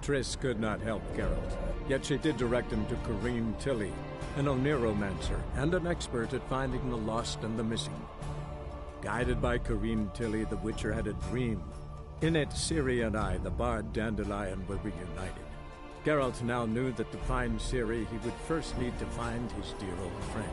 Triss could not help Geralt, yet she did direct him to Corrine Tilly, an Oniromancer and an expert at finding the lost and the missing. Guided by Corrine Tilly, the Witcher had a dream. In it, Ciri and I, the bard Dandelion, were reunited. Geralt now knew that to find Ciri, he would first need to find his dear old friend.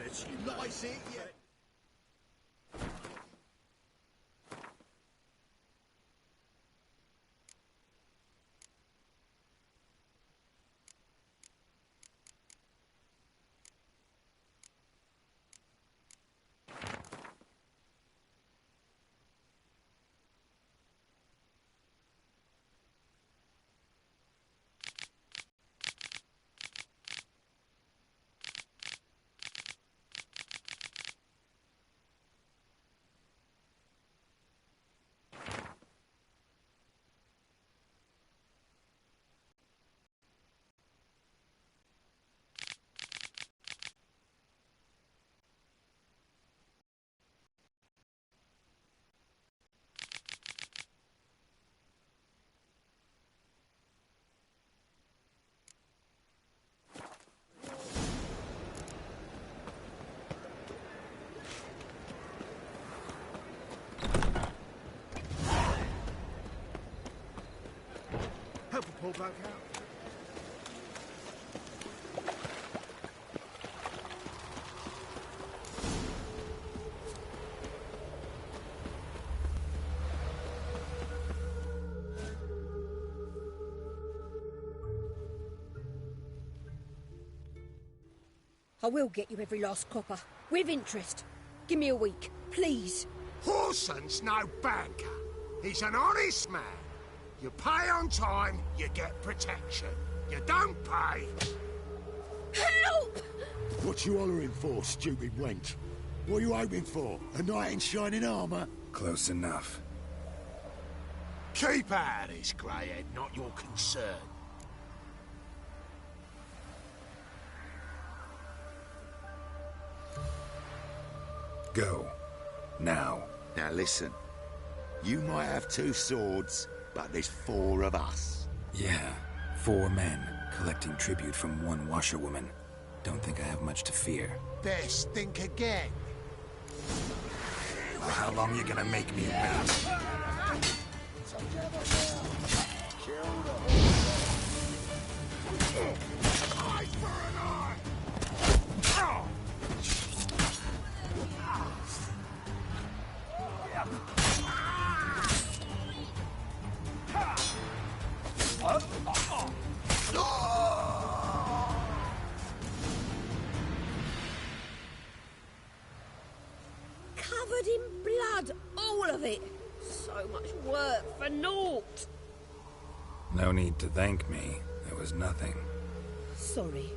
You like it, yeah. Help her pull back out. I will get you every last copper, with interest. Give me a week, please. Whoreson's no banker. He's an honest man. You pay on time, you get protection. You don't pay! Help! What you hollering for, stupid wench? What are you hoping for? A knight in shining armour? Close enough. Keep out of this, greyhead, not your concern. Go. Now. Now listen. You might have 2 swords, but there's 4 of us. Yeah. 4 men, collecting tribute from 1 washerwoman. Don't think I have much to fear. Best think again. Well, how long you gonna make me wait? Eye for an eye! Covered in blood, all of it. So much work for naught. No need to thank me. It was nothing. Sorry.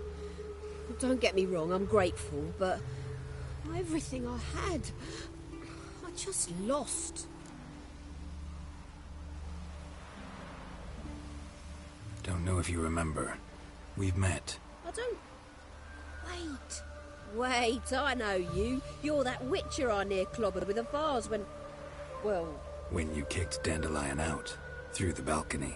Don't get me wrong, I'm grateful, but everything I had, I just lost. Don't know if you remember. We've met. I don't... Wait, I know you. You're that witcher I near clobbered with a vase when... Well... When you kicked Dandelion out. Through the balcony.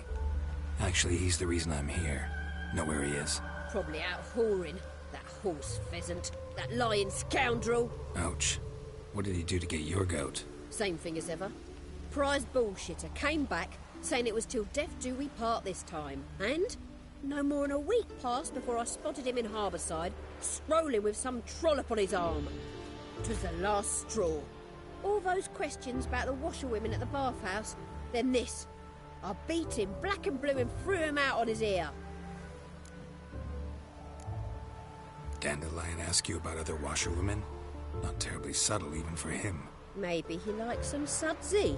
Actually, he's the reason I'm here. Know where he is? Probably out whoring. That horse pheasant. That lying scoundrel. Ouch. What did he do to get your goat? Same thing as ever. Prize bullshitter came back, saying it was till death do we part this time. And no more than a week passed before I spotted him in Harbourside, strolling with some trollop on his arm. 'Twas the last straw. All those questions about the washerwomen at the bathhouse, then this. I beat him black and blue and threw him out on his ear. Dandelion ask you about other washerwomen? Not terribly subtle even for him. Maybe he likes some sudsy.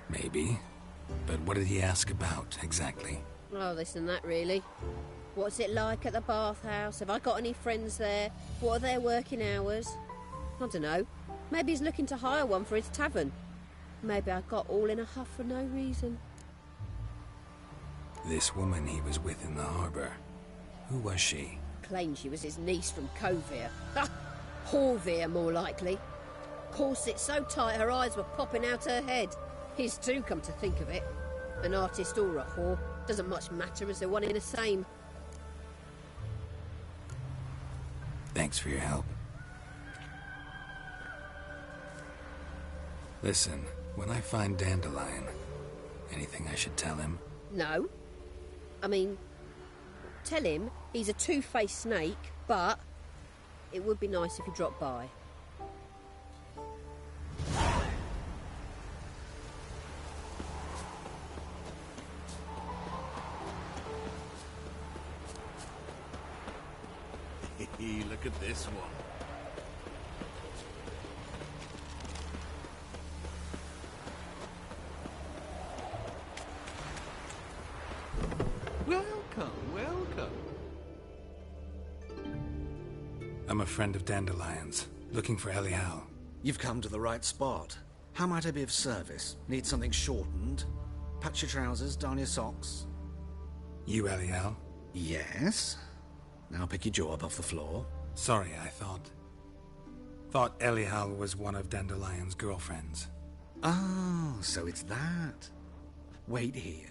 Maybe. But what did he ask about, exactly? Oh, this and that, really. What's it like at the bathhouse? Have I got any friends there? What are their working hours? I don't know. Maybe he's looking to hire one for his tavern. Maybe I got all in a huff for no reason. This woman he was with in the harbour. Who was she? Claimed she was his niece from Kovir. Ah, Horvir, more likely. Corset so tight her eyes were popping out her head. His too, come to think of it. An artist or a whore. Doesn't much matter as they're one in the same. Thanks for your help. Listen, when I find Dandelion, anything I should tell him? No. I mean, tell him he's a two-faced snake, but it would be nice if he dropped by. Look at this one. Welcome, welcome. I'm a friend of Dandelion's, looking for Elial. You've come to the right spot. How might I be of service? Need something shortened? Patch your trousers, darn your socks. You Elial? Yes. Now pick your jaw up off the floor. Sorry, I thought Elial was one of Dandelion's girlfriends. Oh, so it's that. Wait here.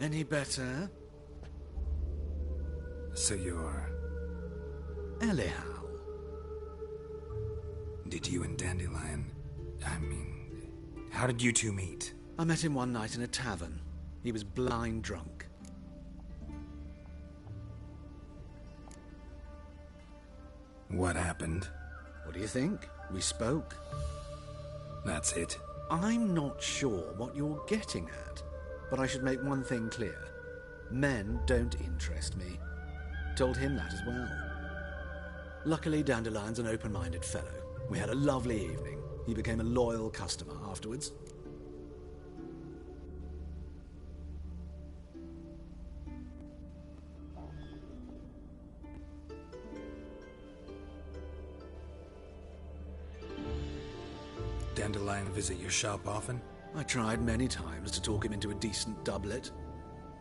Any better? So you're... Elial. Did you and Dandelion... how did you two meet? I met him one night in a tavern. He was blind drunk. What happened? What do you think? We spoke. That's it? I'm not sure what you're getting at, but I should make one thing clear. Men don't interest me. Told him that as well. Luckily, Dandelion's an open-minded fellow. We had a lovely evening. He became a loyal customer afterwards. Dandelion visit your shop often? I tried many times to talk him into a decent doublet.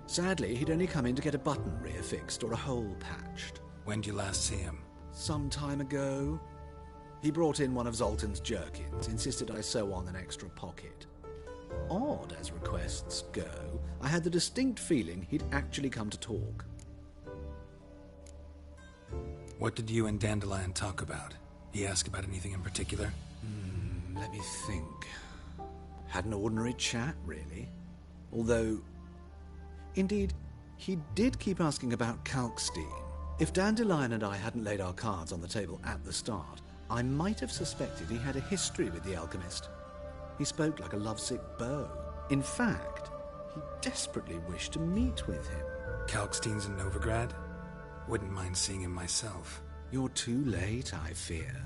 Sadly, he'd only come in to get a button reaffixed or a hole patched. When did you last see him? Some time ago. He brought in one of Zoltan's jerkins, insisted I sew on an extra pocket. Odd as requests go, I had the distinct feeling he'd actually come to talk. What did you and Dandelion talk about? He asked about anything in particular? Let me think. Had an ordinary chat, really. Although, indeed, he did keep asking about Kalkstein. If Dandelion and I hadn't laid our cards on the table at the start, I might have suspected he had a history with the alchemist. He spoke like a lovesick beau. In fact, he desperately wished to meet with him. Kalkstein's in Novigrad? Wouldn't mind seeing him myself. You're too late, I fear.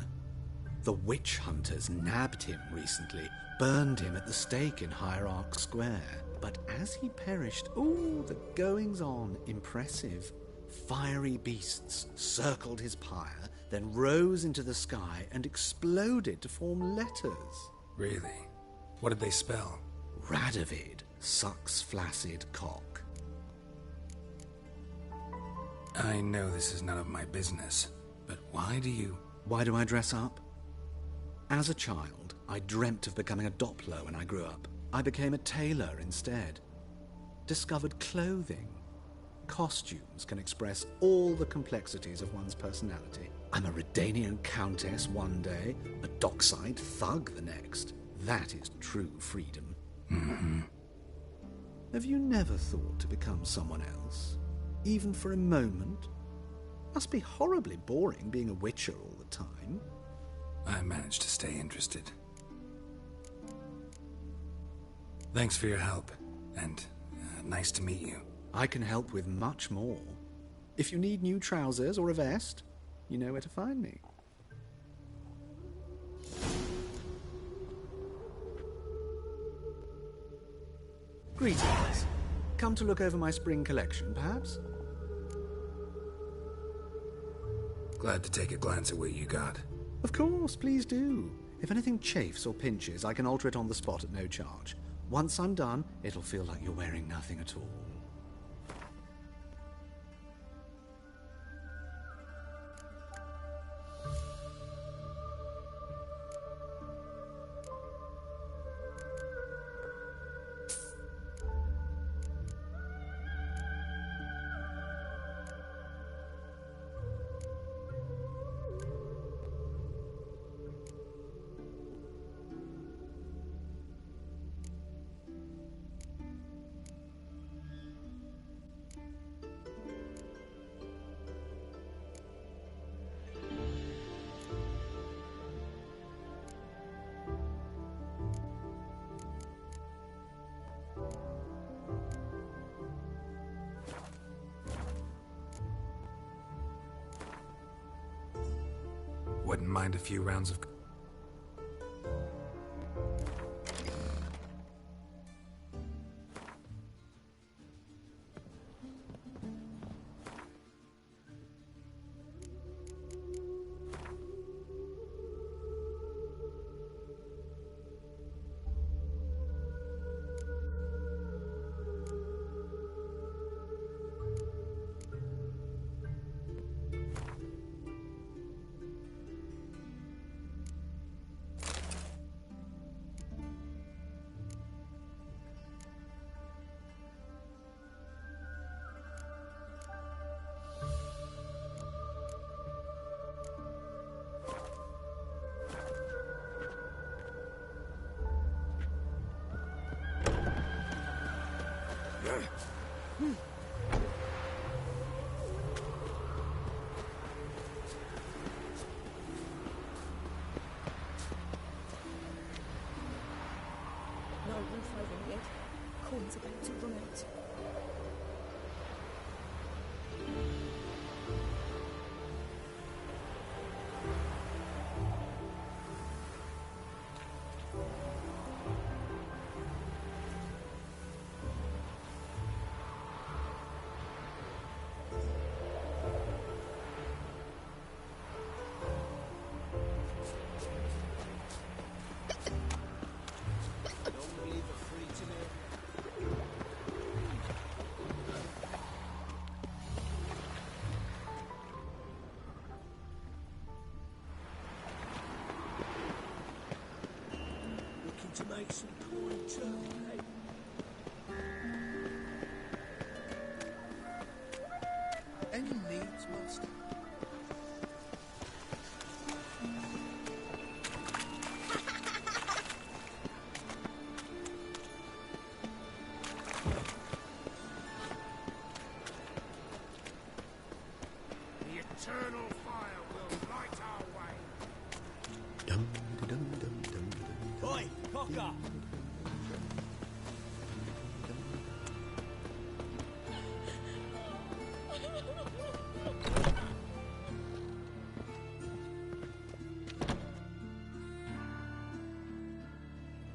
The witch hunters nabbed him recently, burned him at the stake in Hierarch Square. But as he perished, the goings-on, impressive. Fiery beasts circled his pyre, then rose into the sky and exploded to form letters. Really? What did they spell? Radovid sucks flaccid cock. I know this is none of my business, but why do I dress up? As a child, I dreamt of becoming a Doppler when I grew up. I became a tailor instead. Discovered clothing. Costumes can express all the complexities of one's personality. I'm a Redanian countess one day, a dockside thug the next. That is true freedom. Mm-hmm. Have you never thought to become someone else? Even for a moment? Must be horribly boring being a witcher all the time. I managed to stay interested. Thanks for your help, and nice to meet you. I can help with much more. If you need new trousers or a vest, you know where to find me. Greetings. Come to look over my spring collection, perhaps? Glad to take a glance at what you got. Of course, please do. If anything chafes or pinches, I can alter it on the spot at no charge. Once I'm done, it'll feel like you're wearing nothing at all. Wouldn't mind a few rounds of... to make some coin too, eh? Any needs, master? The eternal fire will light our way. Dum dum dum dum dum. Oi, Cocker!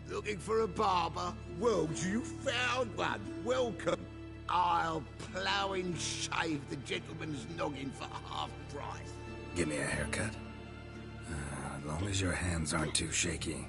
Looking for a barber? Well, you found one. Welcome. I'll plough and shave the gentleman's noggin for half price. Give me a haircut. As long as your hands aren't too shaky.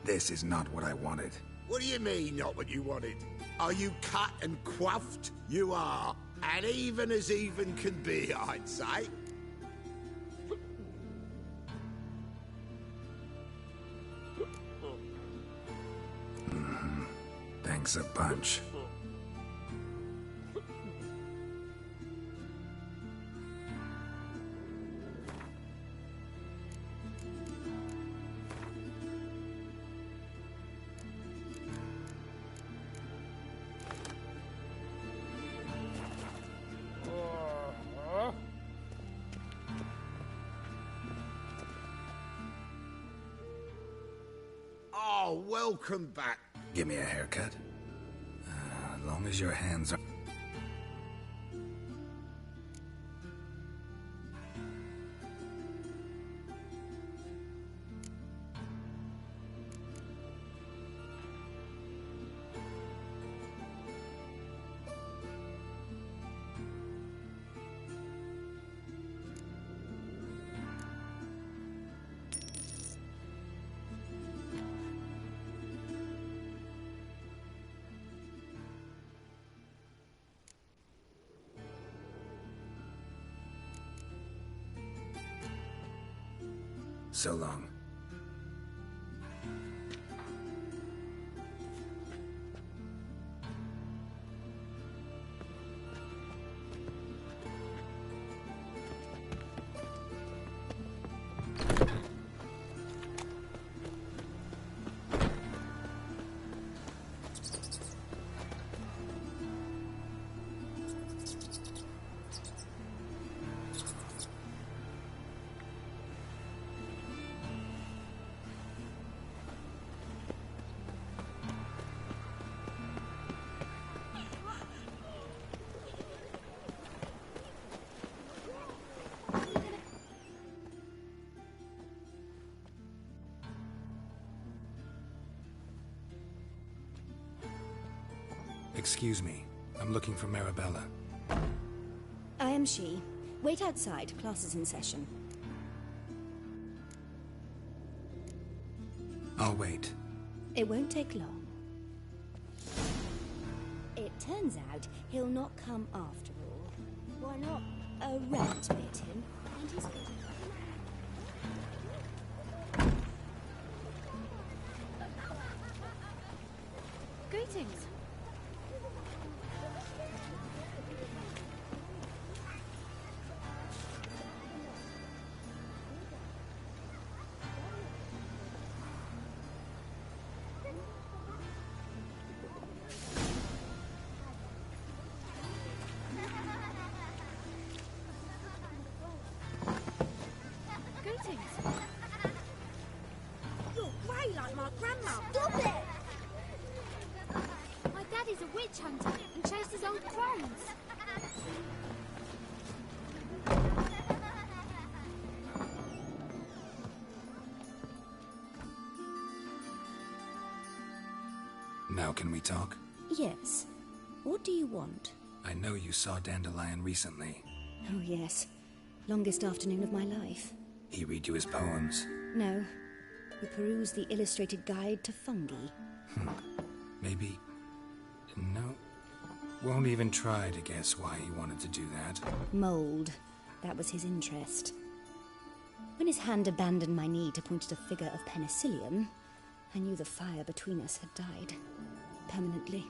This is not what I wanted. What do you mean, not what you wanted? Are you cut and quaffed? You are. And even as even can be, I'd say. Thanks a bunch. Oh, welcome back. Give me a haircut. As long as your hands are... So long. Excuse me. I'm looking for Marabella. I am she. Wait outside. Class is in session. I'll wait. It won't take long. It turns out he'll not come after all. Why not? A rat bit him, and he's good. Greetings. You're grey like my grandma. Stop it! My daddy's a witch hunter and chases old crones. Now can we talk? Yes. What do you want? I know you saw Dandelion recently. Oh, yes. Longest afternoon of my life. He read you his poems. No. We perused the illustrated guide to fungi. Maybe... No. Won't even try to guess why he wanted to do that. Mold. That was his interest. When his hand abandoned my knee to point at a figure of penicillium, I knew the fire between us had died. Permanently.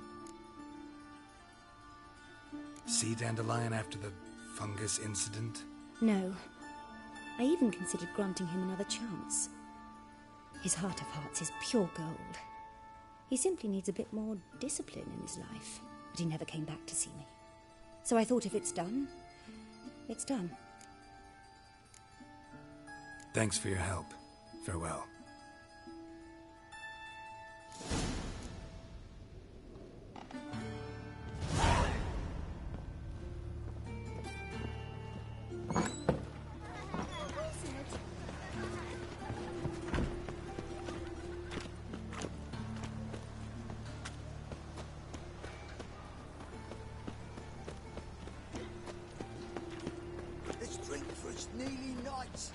See Dandelion after the fungus incident? No. I even considered granting him another chance. His heart of hearts is pure gold. He simply needs a bit more discipline in his life. But he never came back to see me. So I thought if it's done, it's done. Thanks for your help. Farewell. Let's drink for it's nearly night.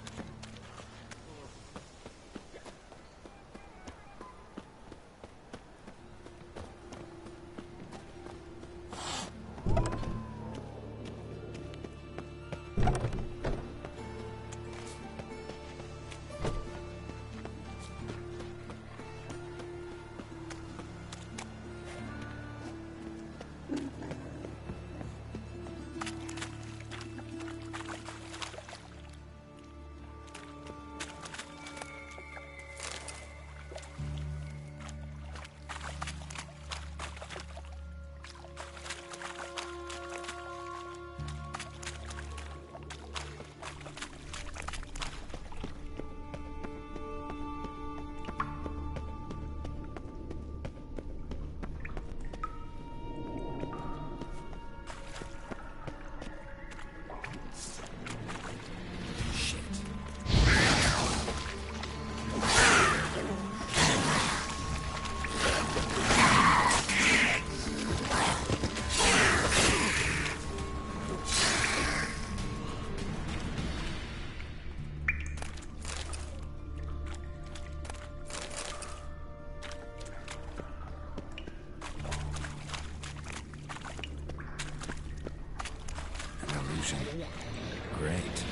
Great.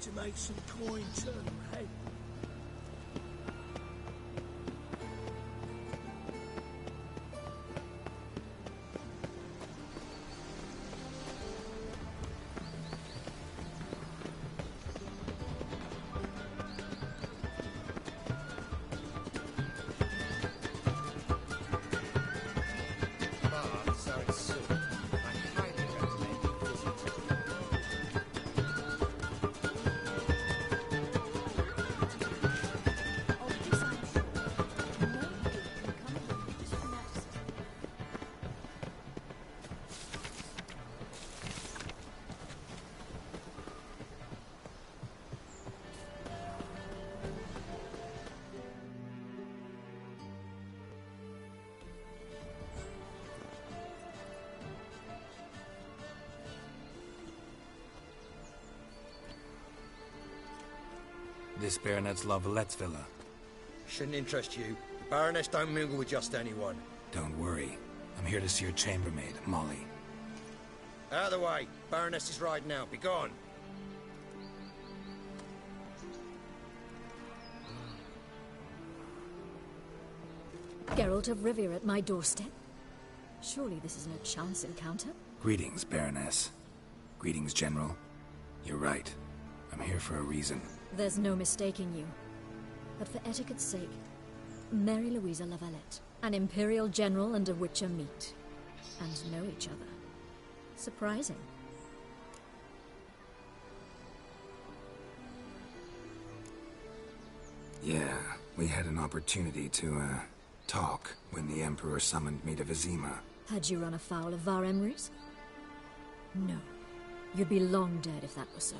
to make some coin too, hey? This Baronet's La Valette's villa. Shouldn't interest you. The Baroness don't mingle with just anyone. Don't worry. I'm here to see your chambermaid, Molly. Out of the way. Baroness is riding out. Be gone. Geralt of Rivia at my doorstep? Surely this isn't a chance encounter? Greetings, Baroness. Greetings, General. You're right. I'm here for a reason. There's no mistaking you. But for etiquette's sake, Mary Louisa La Valette, an Imperial General and a Witcher meet. And know each other. Surprising. Yeah, we had an opportunity to, talk when the Emperor summoned me to Vizima. Had you run afoul of Var Emrys? No. You'd be long dead if that were so.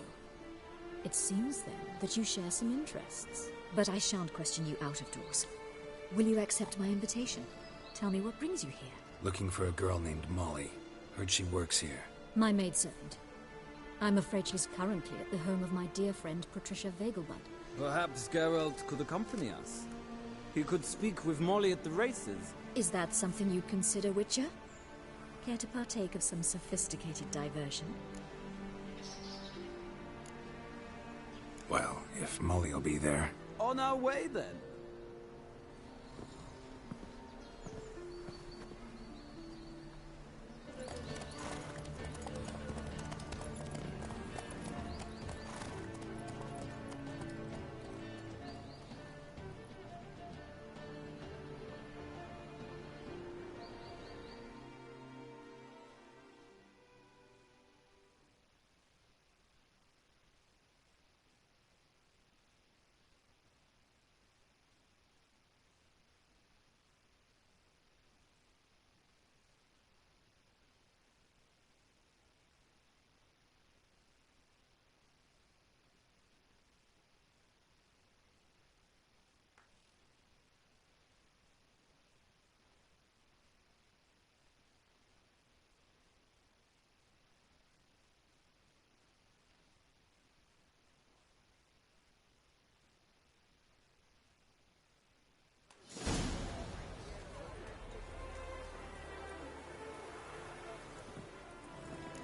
It seems, then, that you share some interests. But I shan't question you out of doors. Will you accept my invitation? Tell me what brings you here. Looking for a girl named Molly. Heard she works here. My maidservant. I'm afraid she's currently at the home of my dear friend Patricia Vegelbud. Perhaps Geralt could accompany us. He could speak with Molly at the races. Is that something you'd consider, Witcher? Care to partake of some sophisticated diversion? Well, if Molly will be there. On our way, then.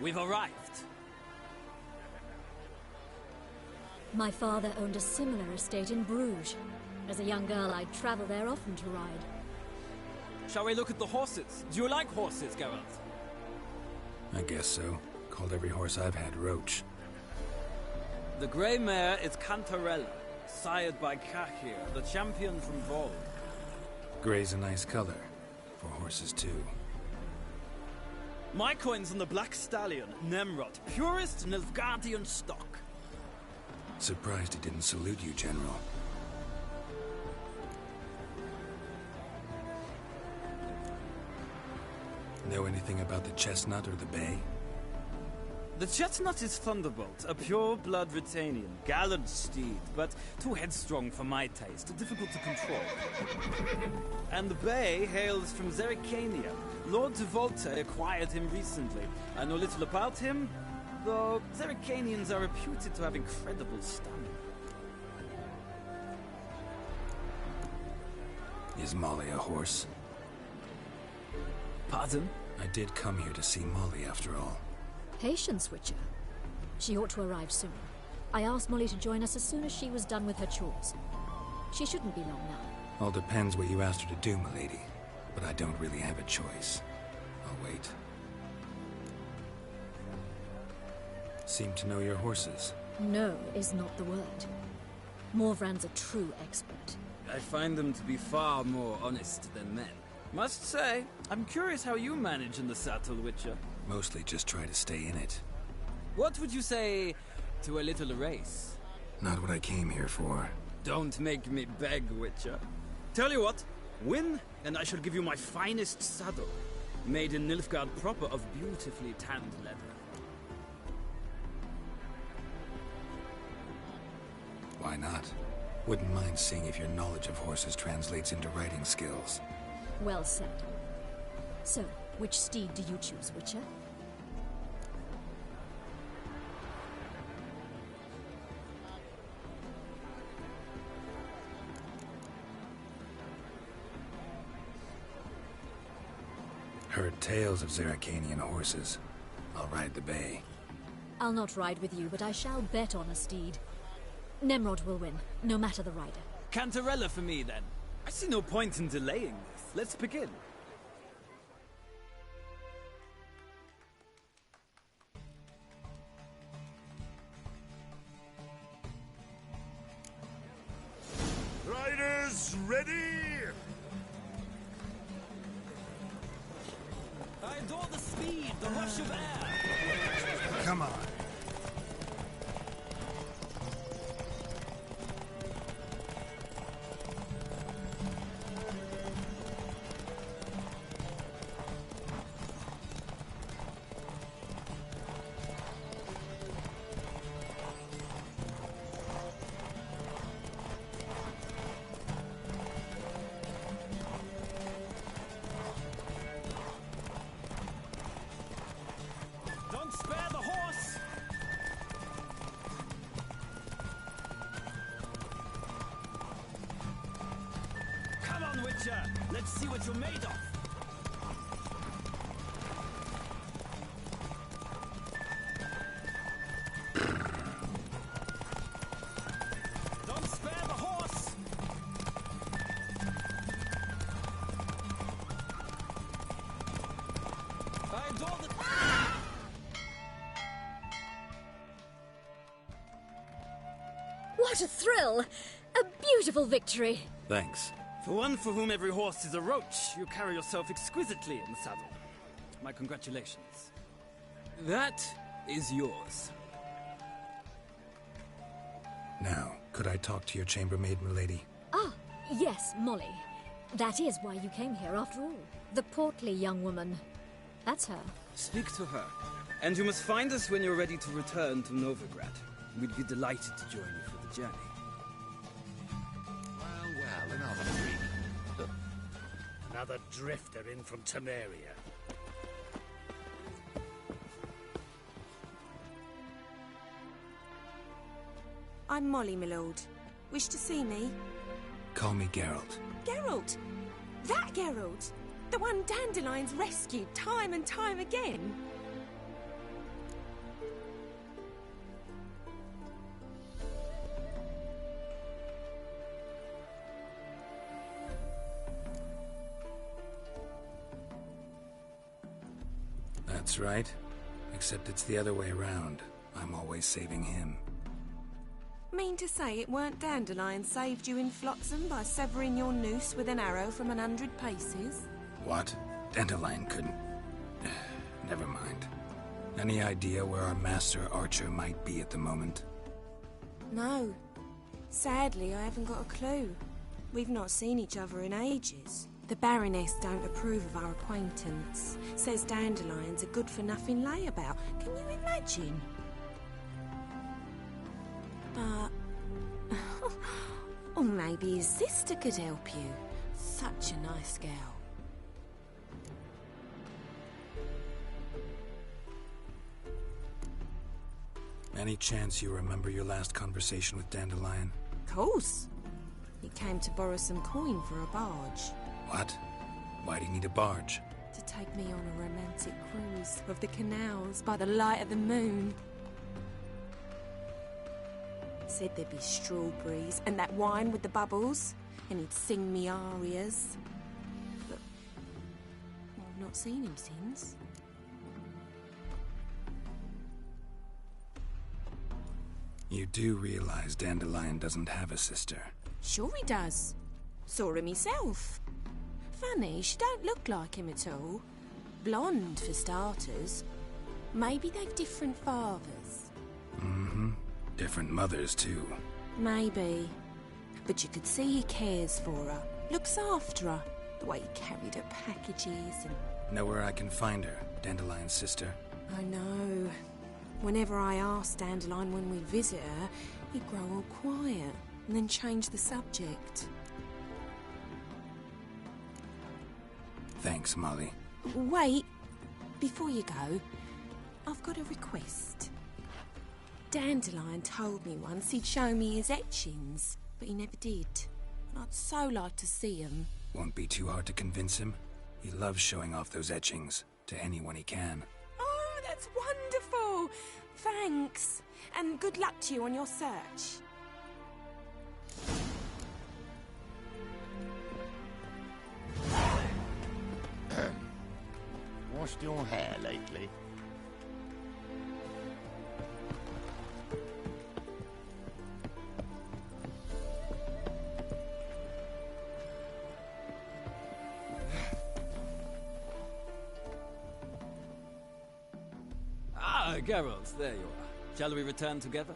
We've arrived. My father owned a similar estate in Bruges. As a young girl, I'd travel there often to ride. Shall we look at the horses? Do you like horses, Geralt? I guess so. Called every horse I've had Roach. The grey mare is Cantarella, sired by Cahir, the champion from Vol. Grey's a nice color. For horses, too. My coin's on the Black Stallion, Nemrod, purest Nilfgaardian stock. Surprised he didn't salute you, General. Know anything about the Chestnut or the Bay? The Chestnut is Thunderbolt, a pure-blood Britannian, gallant steed, but too headstrong for my taste, difficult to control. And the Bay hails from Zerrikania. Lord de Volta acquired him recently. I know little about him, though Zerrikanians are reputed to have incredible stamina. Is Molly a horse? Pardon? I did come here to see Molly, after all. Patience, Witcher. She ought to arrive soon. I asked Molly to join us as soon as she was done with her chores. She shouldn't be long now. All depends what you asked her to do, milady. But I don't really have a choice. I'll wait. Seem to know your horses. No is not the word. Morvran's a true expert. I find them to be far more honest than men. Must say, I'm curious how you manage in the saddle, Witcher. Mostly just try to stay in it. What would you say to a little race? Not what I came here for. Don't make me beg, Witcher. Tell you what, win, and I shall give you my finest saddle. Made in Nilfgaard proper of beautifully tanned leather. Why not? Wouldn't mind seeing if your knowledge of horses translates into riding skills. Well said. So, which steed do you choose, Witcher? Heard tales of Zeracanian horses. I'll ride the bay. I'll not ride with you, but I shall bet on a steed. Nemrod will win, no matter the rider. Cantarella for me, then. I see no point in delaying this. Let's begin. Riders, ready? I adore the speed, the rush of air. Come on. Let's see what you're made of. Don't spare the horse. I adore the... What a thrill! A beautiful victory! Thanks. For one for whom every horse is a roach, you carry yourself exquisitely in the saddle. My congratulations. That is yours. Now, could I talk to your chambermaid, milady? Ah, yes, Molly. That is why you came here after all. The portly young woman. That's her. Speak to her. And you must find us when you're ready to return to Novigrad. We'd be delighted to join you for the journey. Well, another freak. Another drifter in from Temeria. I'm Molly, my lord. Wish to see me? Call me Geralt. Geralt? That Geralt? The one Dandelion's rescued time and time again? That's right. Except it's the other way around. I'm always saving him. Mean to say it weren't Dandelion saved you in Flotsam by severing your noose with an arrow from 100 paces? What? Dandelion couldn't... Never mind. Any idea where our master archer might be at the moment? No. Sadly, I haven't got a clue. We've not seen each other in ages. The Baroness don't approve of our acquaintance. Says Dandelion's a good-for-nothing layabout. Can you imagine? But... or maybe his sister could help you. Such a nice girl. Any chance you remember your last conversation with Dandelion? Course. He came to borrow some coin for a barge. What? Why do you need a barge? To take me on a romantic cruise of the canals by the light of the moon. Said there'd be strawberries and that wine with the bubbles, and he'd sing me arias. But I've not seen him since. You do realize Dandelion doesn't have a sister? Sure he does. Saw him myself. Funny, she don't look like him at all. Blonde, for starters. Maybe they've different fathers. Mm-hmm. Different mothers, too. Maybe. But you could see he cares for her. Looks after her. The way he carried her packages and... Know where I can find her, Dandelion's sister? I know. Whenever I asked Dandelion when we'd visit her, he'd grow all quiet and then change the subject. Thanks, Molly. Wait. Before you go, I've got a request. Dandelion told me once he'd show me his etchings, but he never did. And I'd so like to see them. Won't be too hard to convince him. He loves showing off those etchings to anyone he can. Oh, that's wonderful! Thanks. And good luck to you on your search. Washed your hair lately? Ah, Geralt, there you are. Shall we return together?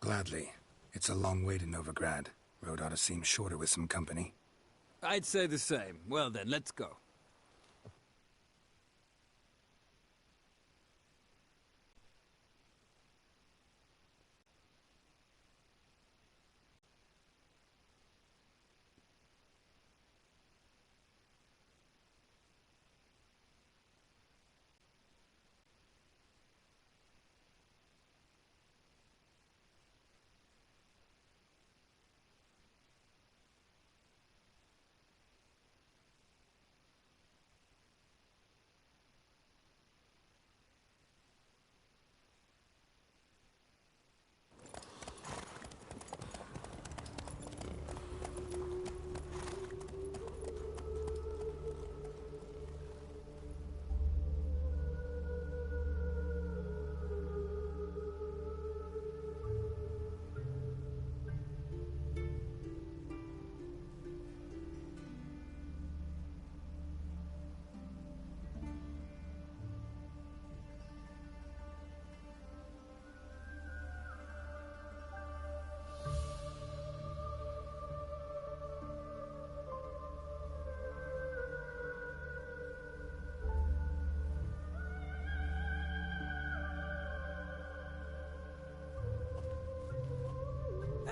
Gladly. It's a long way to Novigrad. Road ought to seem shorter with some company. I'd say the same. Well then, let's go.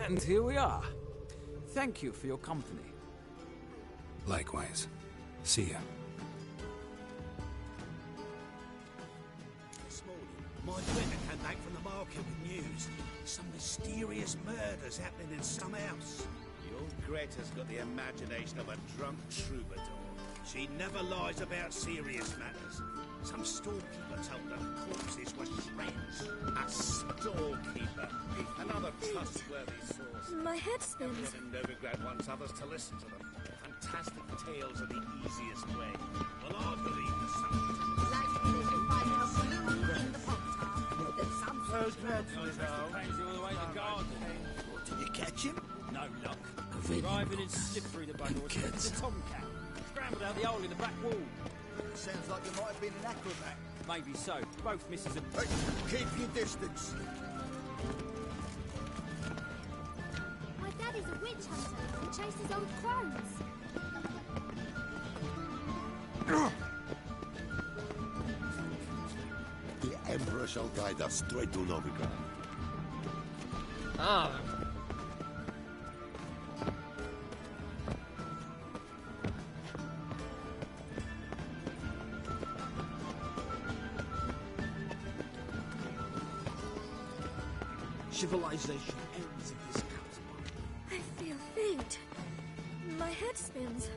And here we are. Thank you for your company. Likewise. See ya. This morning, my friend came back from the market with news. Some mysterious murders happening in some house. Your Greta's got the imagination of a drunk troubadour. She never lies about serious matters. Some storekeeper told her the corpses were shreds. A storekeeper? Another trustworthy source. My head spins. And Novigrad wants others to listen to them. Fantastic tales are the easiest way. Well, I believe the something. Like when they find a balloon in the pop-top. There's some So dreadful, though. Pains you all the way to the garden. What, did you catch him? No luck. Driving in slippery the bugger was the tomcat. Scrambled out the hole in the back wall. Sounds like you might have been an acrobat. Maybe so. Both misses and... Hey, keep your distance. My daddy's a witch hunter and chases old crones. The Emperor shall guide us straight to Novigrad. Ah. Civilization ends in this castle. I feel faint. My head spins.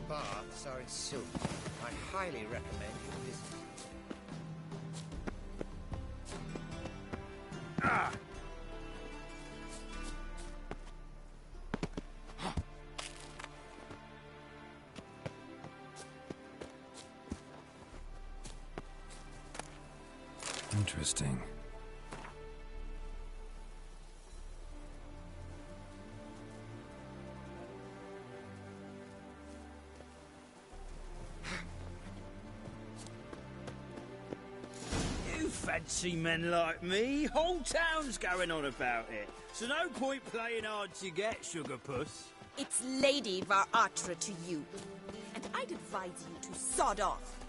Baths are in Silk. I highly recommend you visit. Interesting. Fancy men like me. Whole town's going on about it. So no point playing hard to get, sugar puss. It's Lady Var Atra to you. And I'd advise you to sod off.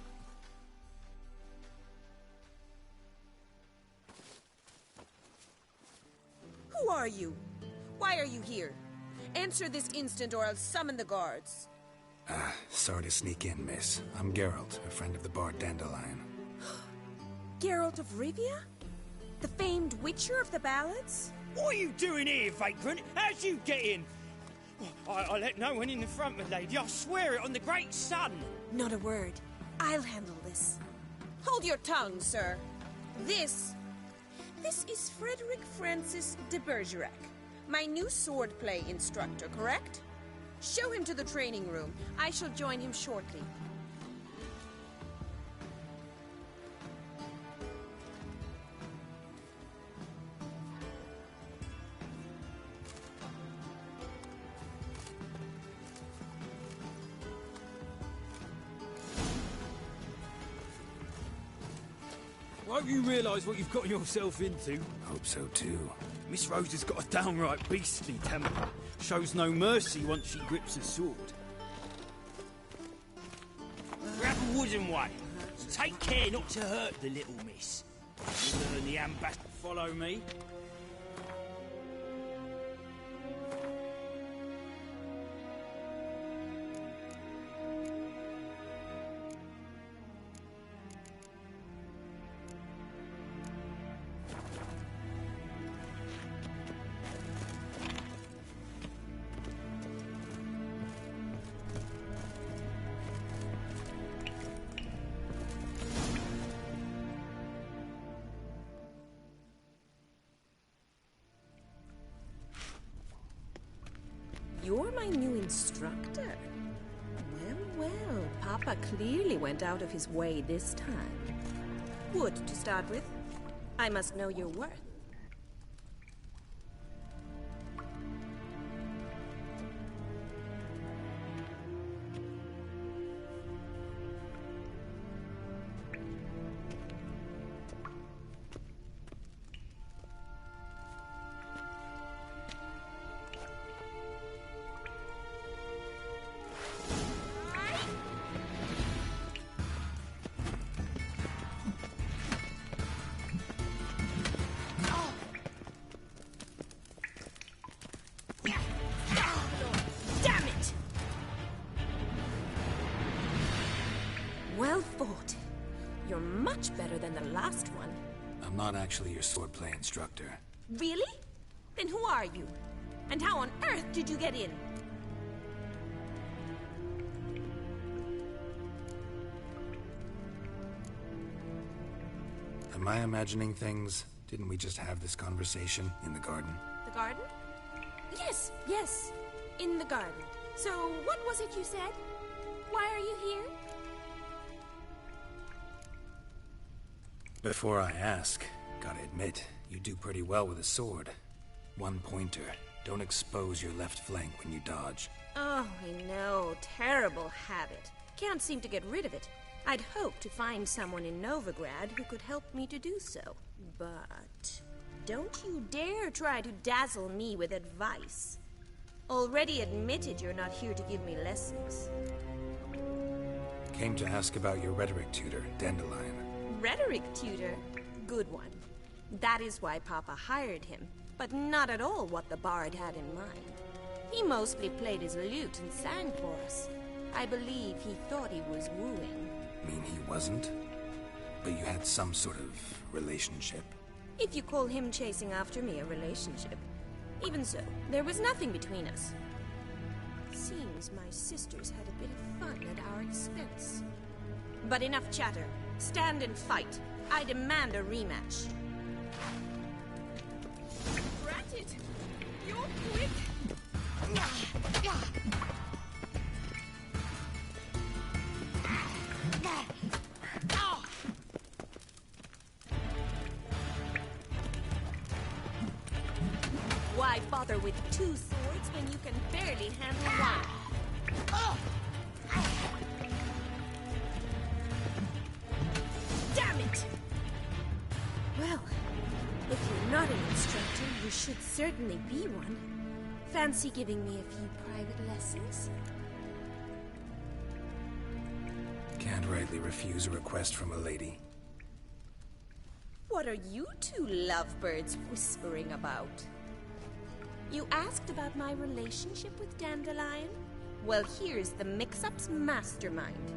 Who are you? Why are you here? Answer this instant or I'll summon the guards. Sorry to sneak in, miss. I'm Geralt, a friend of the bard Dandelion. Geralt of Rivia? The famed witcher of the ballads? What are you doing here, vagrant? How'd you get in? I let no one in the front, my lady. I swear it on the great sun. Not a word. I'll handle this. Hold your tongue, sir. This is Frederick Francis de Bergerac, my new swordplay instructor, correct? Show him to the training room. I shall join him shortly. Won't you realise what you've got yourself into? Hope so too. Miss Rose has got a downright beastly temper. Shows no mercy once she grips a sword. Grab a wooden one. Take care not to hurt the little miss. You'll learn the ambassador. Follow me. You're my new instructor? Well, Papa clearly went out of his way this time. Wood, to start with. I must know your worth. better than the last one. I'm not actually your swordplay instructor. Really? Then who are you? And how on earth did you get in? Am I imagining things? Didn't we just have this conversation in the garden? The garden? Yes, yes. In the garden. So, what was it you said? Why are you here? Before I ask, gotta admit, you do pretty well with a sword. One pointer. Don't expose your left flank when you dodge. Oh, I know. Terrible habit. Can't seem to get rid of it. I'd hoped to find someone in Novigrad who could help me to do so. But don't you dare try to dazzle me with advice. Already admitted you're not here to give me lessons. Came to ask about your rhetoric tutor, Dandelion. Rhetoric tutor? Good one. That is why Papa hired him, but not at all what the bard had in mind. He mostly played his lute and sang for us. I believe he thought he was wooing. Mean he wasn't? But you had some sort of relationship? If you call him chasing after me a relationship. Even so, there was nothing between us. Seems my sisters had a bit of fun at our expense. But enough chatter. Stand and fight. I demand a rematch. Ratted! You're quick! Why bother with two swords when you can barely handle one? Damn it! Well, if you're not an instructor, you should certainly be one. Fancy giving me a few private lessons? Can't rightly refuse a request from a lady. What are you two lovebirds whispering about? You asked about my relationship with Dandelion? Well, here's the mix-up's mastermind.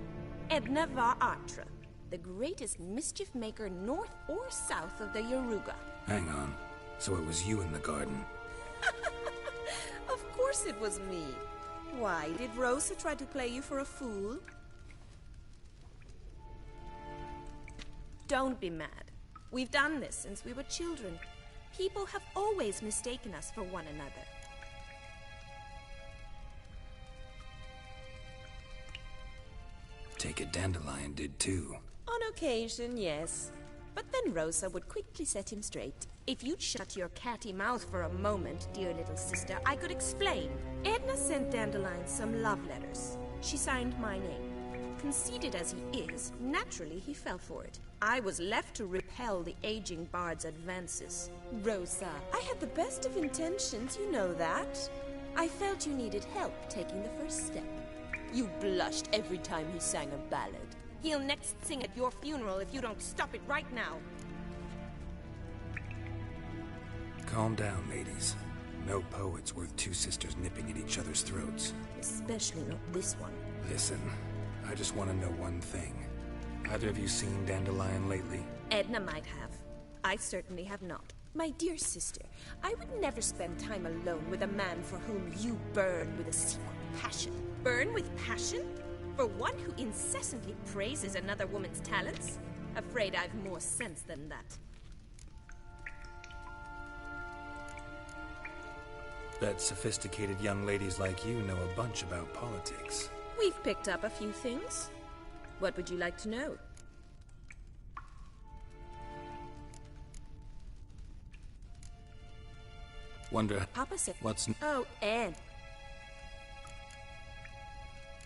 Edna var Atra, the greatest mischief maker north or south of the Yaruga. Hang on. So it was you in the garden? Of course it was me. Why, did Rosa try to play you for a fool? Don't be mad. We've done this since we were children. People have always mistaken us for one another. Take it Dandelion did too. On occasion, yes. But then Rosa would quickly set him straight. If you'd shut your catty mouth for a moment, dear little sister, I could explain. Edna sent Dandelion some love letters. She signed my name. Conceited as he is, naturally he fell for it. I was left to repel the aging bard's advances. Rosa, I had the best of intentions, you know that. I felt you needed help taking the first step. You blushed every time he sang a ballad. He'll next sing at your funeral if you don't stop it right now. Calm down, ladies. No poet's worth two sisters nipping at each other's throats. Especially not this one. Listen, I just want to know one thing. Either of you seen Dandelion lately? Edna might have. I certainly have not. My dear sister, I would never spend time alone with a man for whom you burn with a secret passion. Burn with passion? For one who incessantly praises another woman's talents? Afraid I've more sense than that. Bet sophisticated young ladies like you know a bunch about politics. We've picked up a few things. What would you like to know? Wonder... Papa said... What's... Oh, Anne.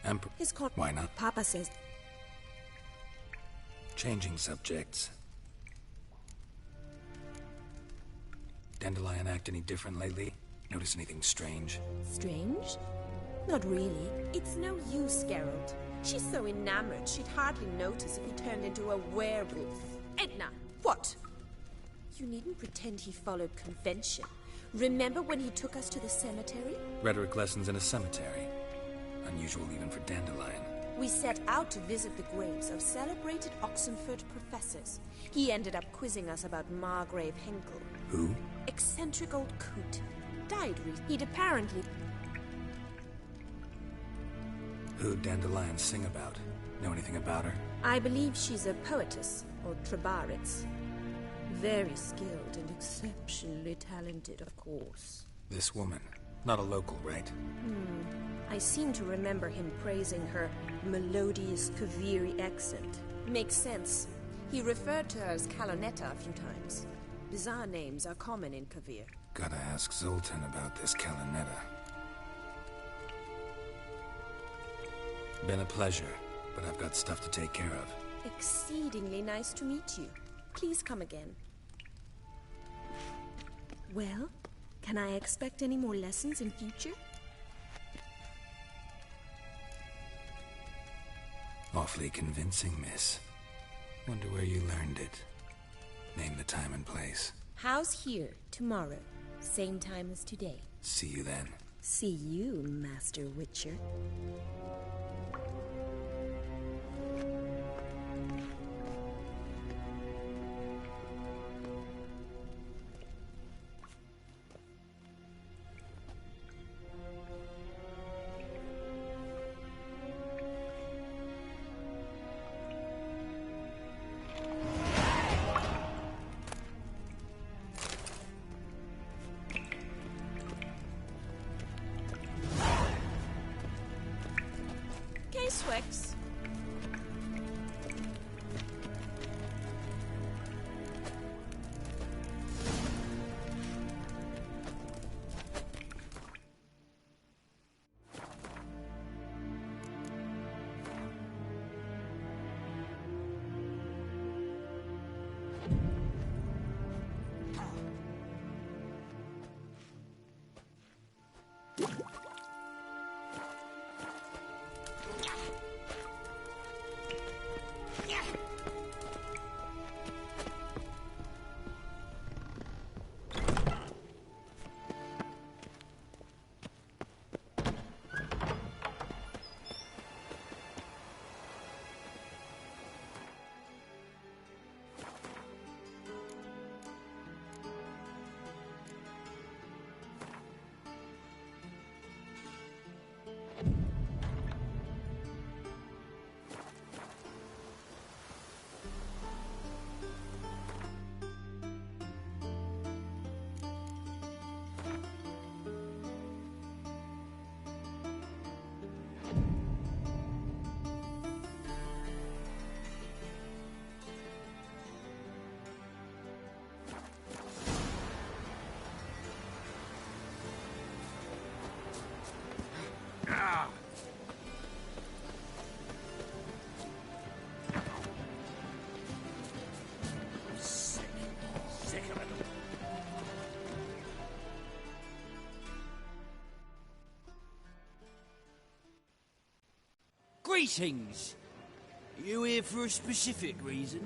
Emperor... His called... Why not? Papa says... Changing subjects. Dandelion act any different lately? Notice anything strange? Strange? Not really. It's no use, Geralt. She's so enamored, she'd hardly notice if he turned into a werewolf. Edna! What? You needn't pretend he followed convention. Remember when he took us to the cemetery? Rhetoric lessons in a cemetery. Unusual even for Dandelion. We set out to visit the graves of celebrated Oxenford professors. He ended up quizzing us about Margrave Henkel. Who? Eccentric old coot. Died He'd apparently... Who'd Dandelion sing about? Know anything about her? I believe she's a poetess, or Trebaritz. Very skilled and exceptionally talented, of course. This woman. Not a local, right? I seem to remember him praising her melodious Kaviri accent. Makes sense. He referred to her as Kalonetta a few times. Bizarre names are common in Kavir. Gotta ask Zoltan about this Kalonetta. Been a pleasure, but I've got stuff to take care of. Exceedingly nice to meet you. Please come again. Well, can I expect any more lessons in future? Awfully convincing, miss. Wonder where you learned it. Name the time and place. How's here, tomorrow? Same time as today. See you then. See you, Master Witcher. Swix. Greetings! You here for a specific reason?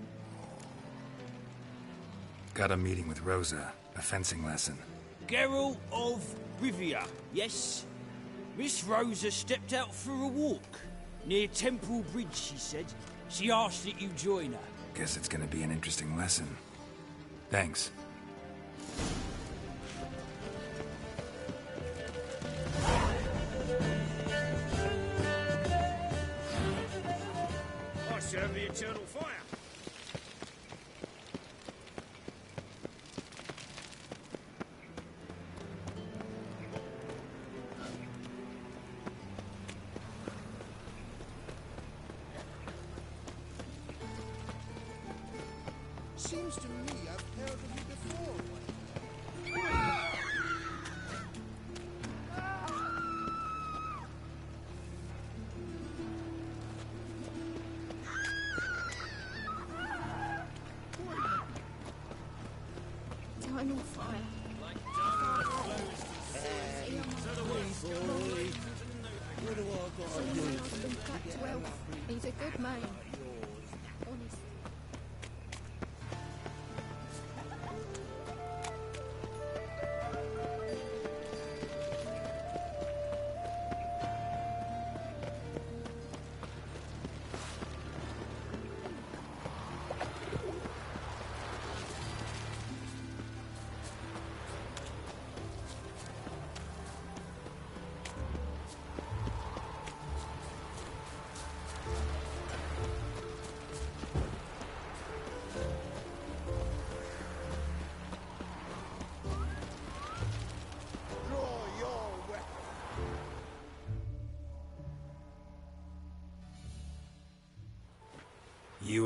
Got a meeting with Rosa. A fencing lesson. Geralt of Rivia, yes? Miss Rosa stepped out for a walk. Near Temple Bridge, she said. She asked that you join her. Guess it's gonna be an interesting lesson. Thanks. I serve the eternal fire. Seems to me I've heard of you before. Eternal fire. What do I got to do? Back to Elf. He's a good man. Honest.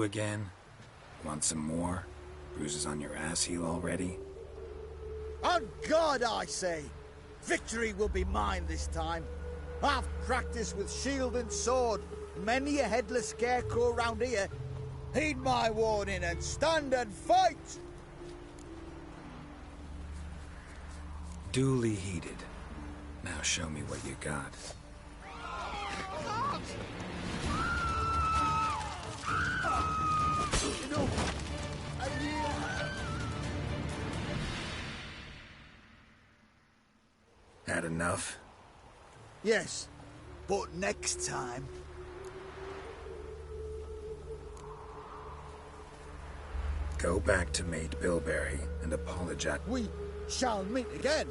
you again? Want some more? Bruises on your ass heel already? On God, I say! Victory will be mine this time. I've practiced with shield and sword. Many a headless scarecrow round here. Heed my warning and stand and fight! Duly heeded. Now show me what you got. No! Had enough? Yes, but next time. Go back to Mate Bilberry and apologize. We shall meet again.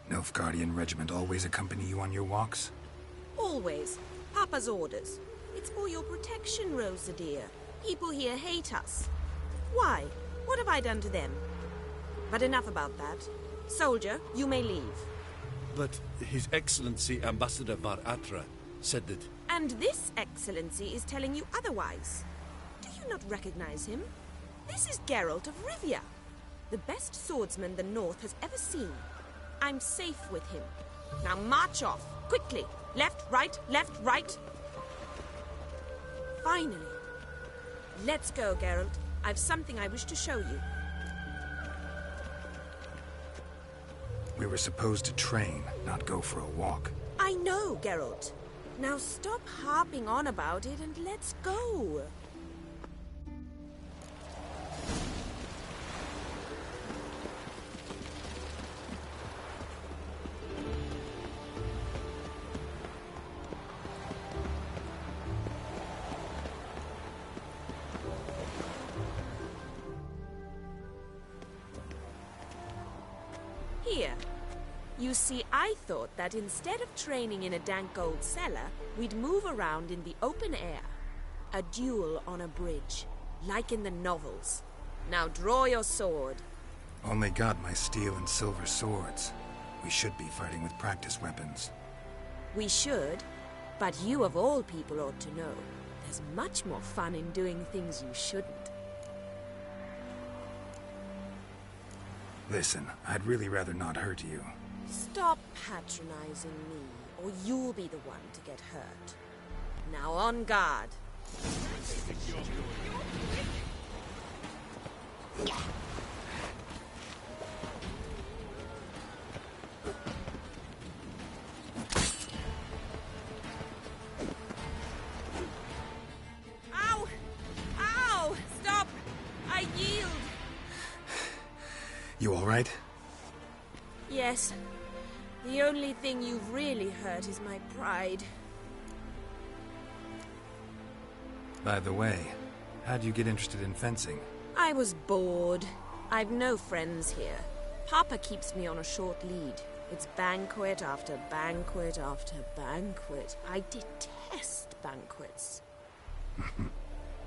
Nilfgaardian regiment always accompany you on your walks? Always. Papa's orders. It's for your protection, Rosa dear. People here hate us. Why? What have I done to them? But enough about that. Soldier, you may leave. But His Excellency Ambassador Var Atra said that... And this Excellency is telling you otherwise. Do you not recognize him? This is Geralt of Rivia, the best swordsman the North has ever seen. I'm safe with him. Now march off, quickly. Left, right. Finally. Let's go, Geralt. I've something I wish to show you. We were supposed to train, not go for a walk. I know, Geralt. Now stop harping on about it and let's go. Here. You see, I thought that instead of training in a dank old cellar, we'd move around in the open air. A duel on a bridge, like in the novels. Now draw your sword. Only got my steel and silver swords. We should be fighting with practice weapons. We should, but you of all people ought to know. There's much more fun in doing things you shouldn't. Listen, I'd really rather not hurt you. Stop patronizing me, or you'll be the one to get hurt. Now on guard. Ow! Ow! Stop! I yield! You all right? Yes. The only thing you've really hurt is my pride. By the way, how'd you get interested in fencing? I was bored. I've no friends here. Papa keeps me on a short lead. It's banquet after banquet after banquet. I detest banquets.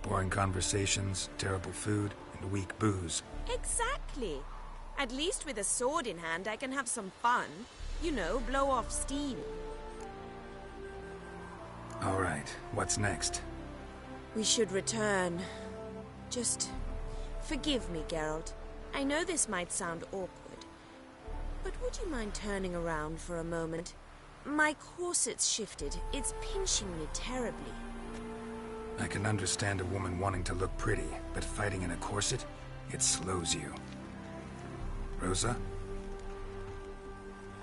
Boring conversations, terrible food, and weak booze. Exactly. At least with a sword in hand, I can have some fun. You know, blow off steam. All right, what's next? We should return. Just forgive me, Geralt. I know this might sound awkward, but would you mind turning around for a moment? My corset's shifted. It's pinching me terribly. I can understand a woman wanting to look pretty, but fighting in a corset, it slows you. Rosa?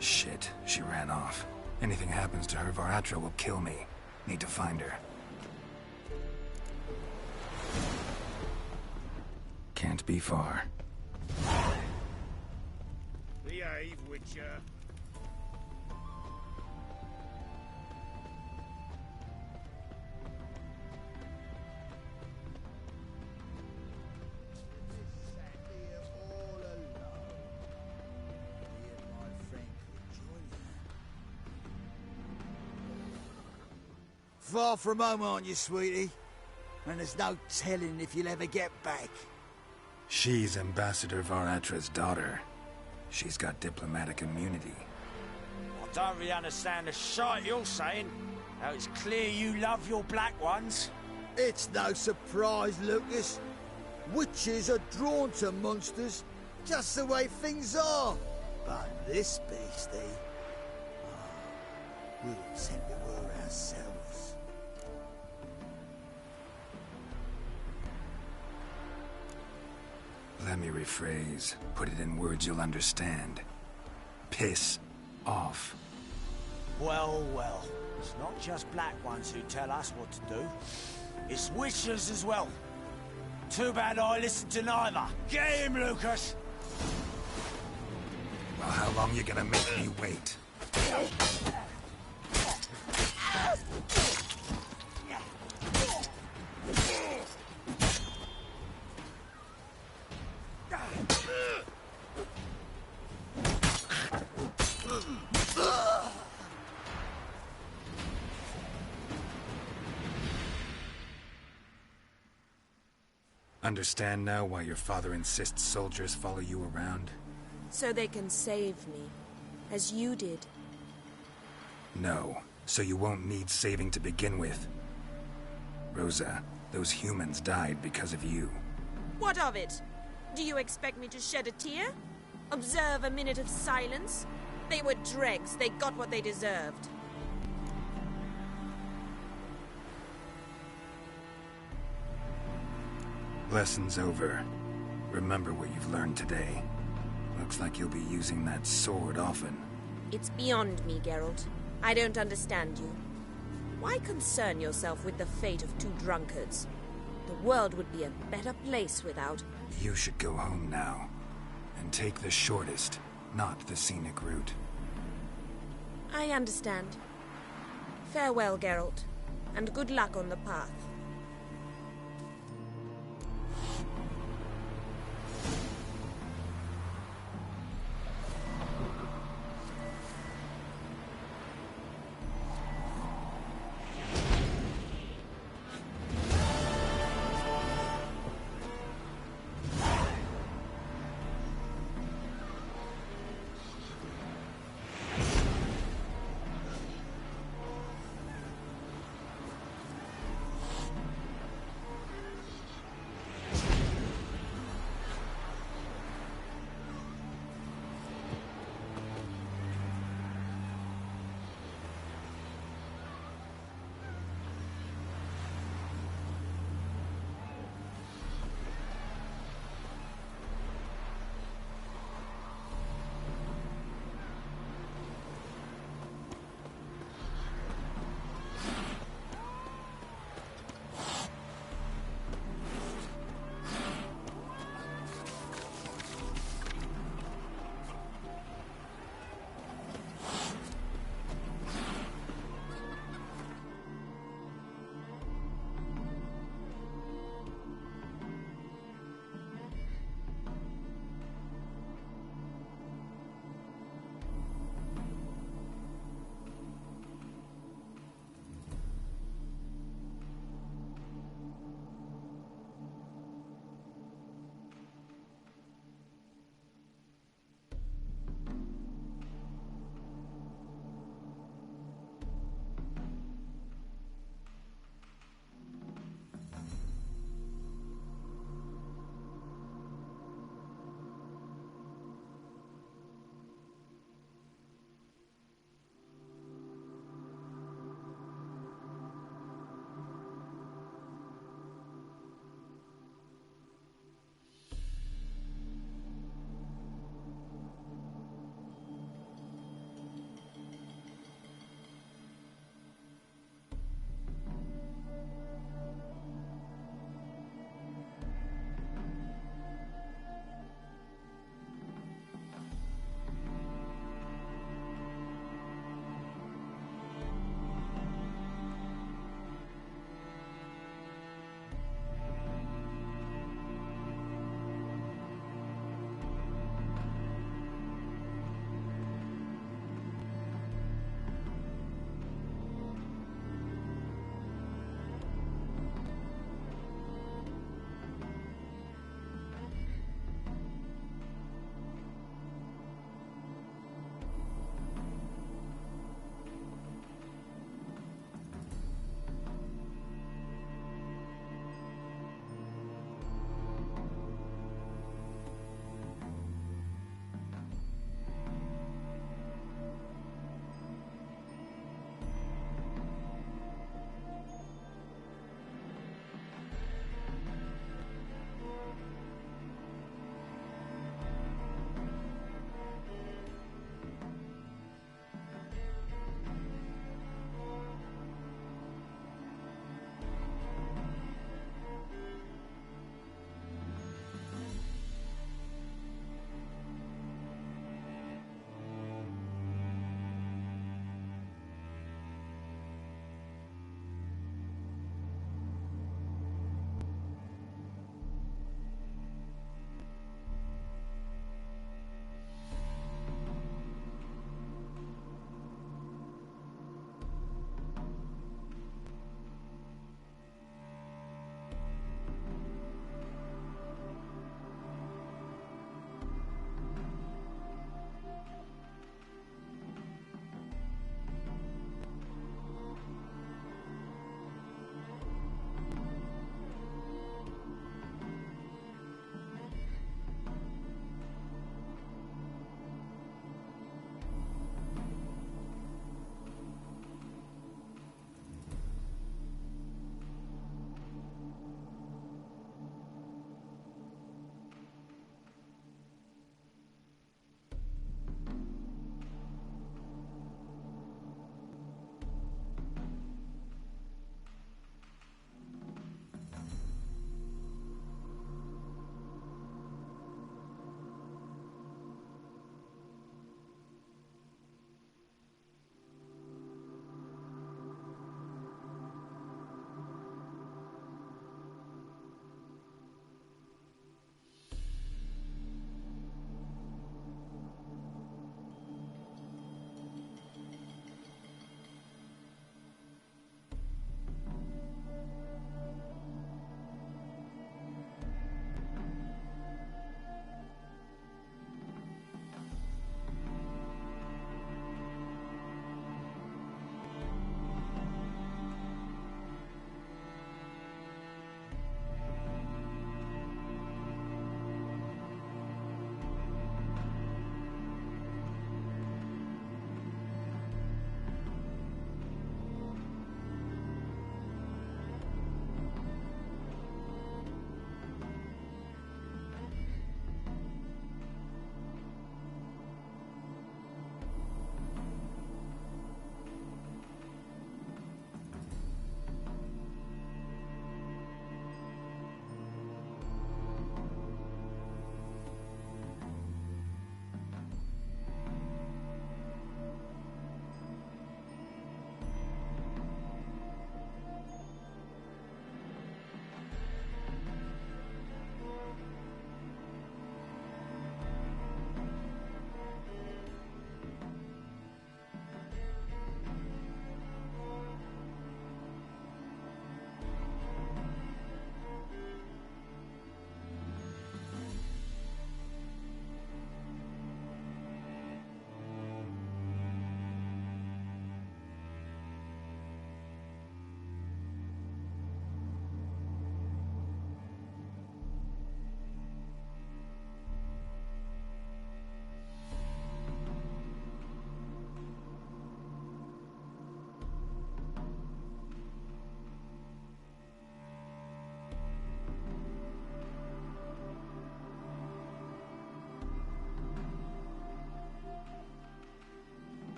Shit, she ran off. Anything happens to her, Var Atra will kill me. Need to find her. Can't be far. Behave, Witcher. far from home, aren't you, sweetie? And there's no telling if you'll ever get back. She's Ambassador Var-Atra's daughter. She's got diplomatic immunity. I don't really understand the shite you're saying. How it's clear you love your black ones. It's no surprise, Lucas. Witches are drawn to monsters, just the way things are. But this beastie... we'll tend to her ourselves. Let me rephrase. Put it in words you'll understand. Piss off. Well, well. It's not just black ones who tell us what to do. It's witches as well. Too bad I listened to neither. Get him, Lucas! Well, how long you gonna make me wait? Understand now why your father insists soldiers follow you around? So they can save me, as you did. No, so you won't need saving to begin with. Rosa, those humans died because of you. What of it? Do you expect me to shed a tear? Observe a minute of silence? They were dregs. They got what they deserved. Lesson's over. Remember what you've learned today. Looks like you'll be using that sword often. It's beyond me, Geralt. I don't understand you. Why concern yourself with the fate of two drunkards? The world would be a better place without... You should go home now. And take the shortest, not the scenic route. I understand. Farewell, Geralt. And good luck on the path.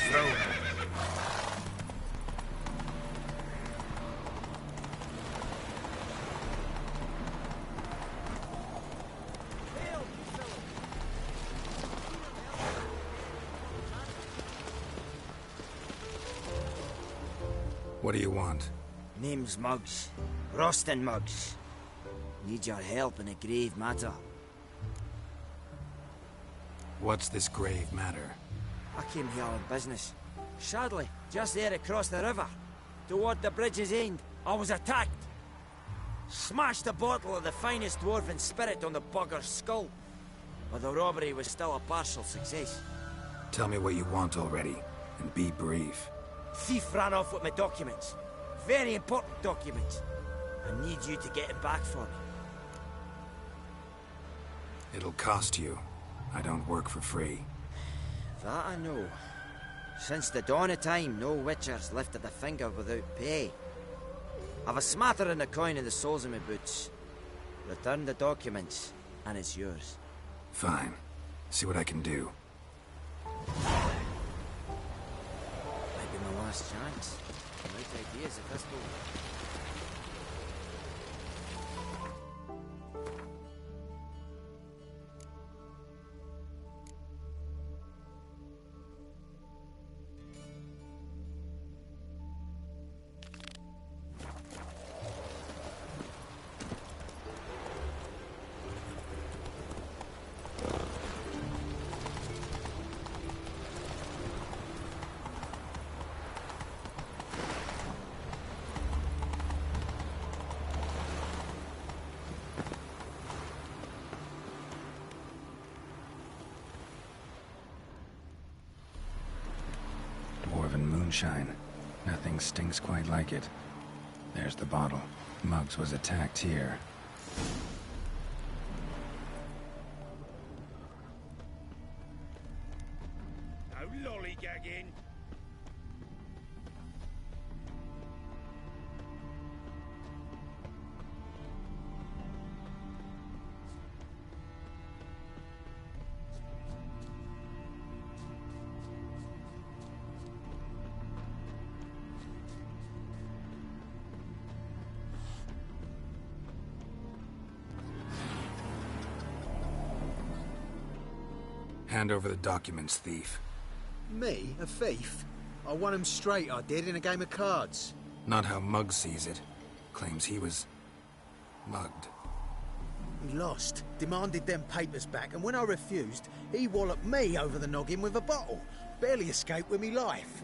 through. What do you want? Name's Muggs. Roston Muggs. Need your help in a grave matter. What's this grave matter? I came here on business. Sadly, just there across the river, toward the bridge's end, I was attacked. Smashed a bottle of the finest dwarven spirit on the bugger's skull. But the robbery was still a partial success. Tell me what you want already, and be brief. Thief ran off with my documents. Very important documents. I need you to get it back for me. It'll cost you. I don't work for free. That I know. Since the dawn of time, no witcher's lifted a finger without pay. I've a smattering of coin in the soles of my boots. Return the documents, and it's yours. Fine. See what I can do. Might be my last chance. Right ideas if this goes. Dwarven moonshine. Nothing stinks quite like it. There's the bottle. Muggs was attacked here. No lollygagging. Hand over the documents, thief. Me? A thief? I won him straight, I did, in a game of cards. Not how Muggs sees it. Claims he was mugged. He lost, demanded them papers back, and when I refused, he walloped me over the noggin with a bottle. Barely escaped with me life.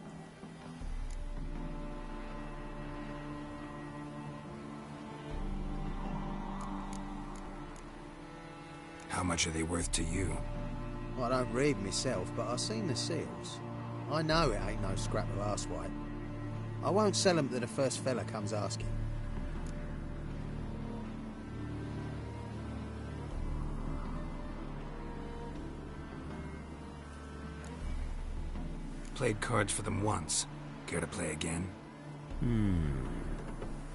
How much are they worth to you? I don't read myself, but I've seen the seals. I know it ain't no scrap of arsewhite. I won't sell them to the first fella comes asking. Played cards for them once. Care to play again?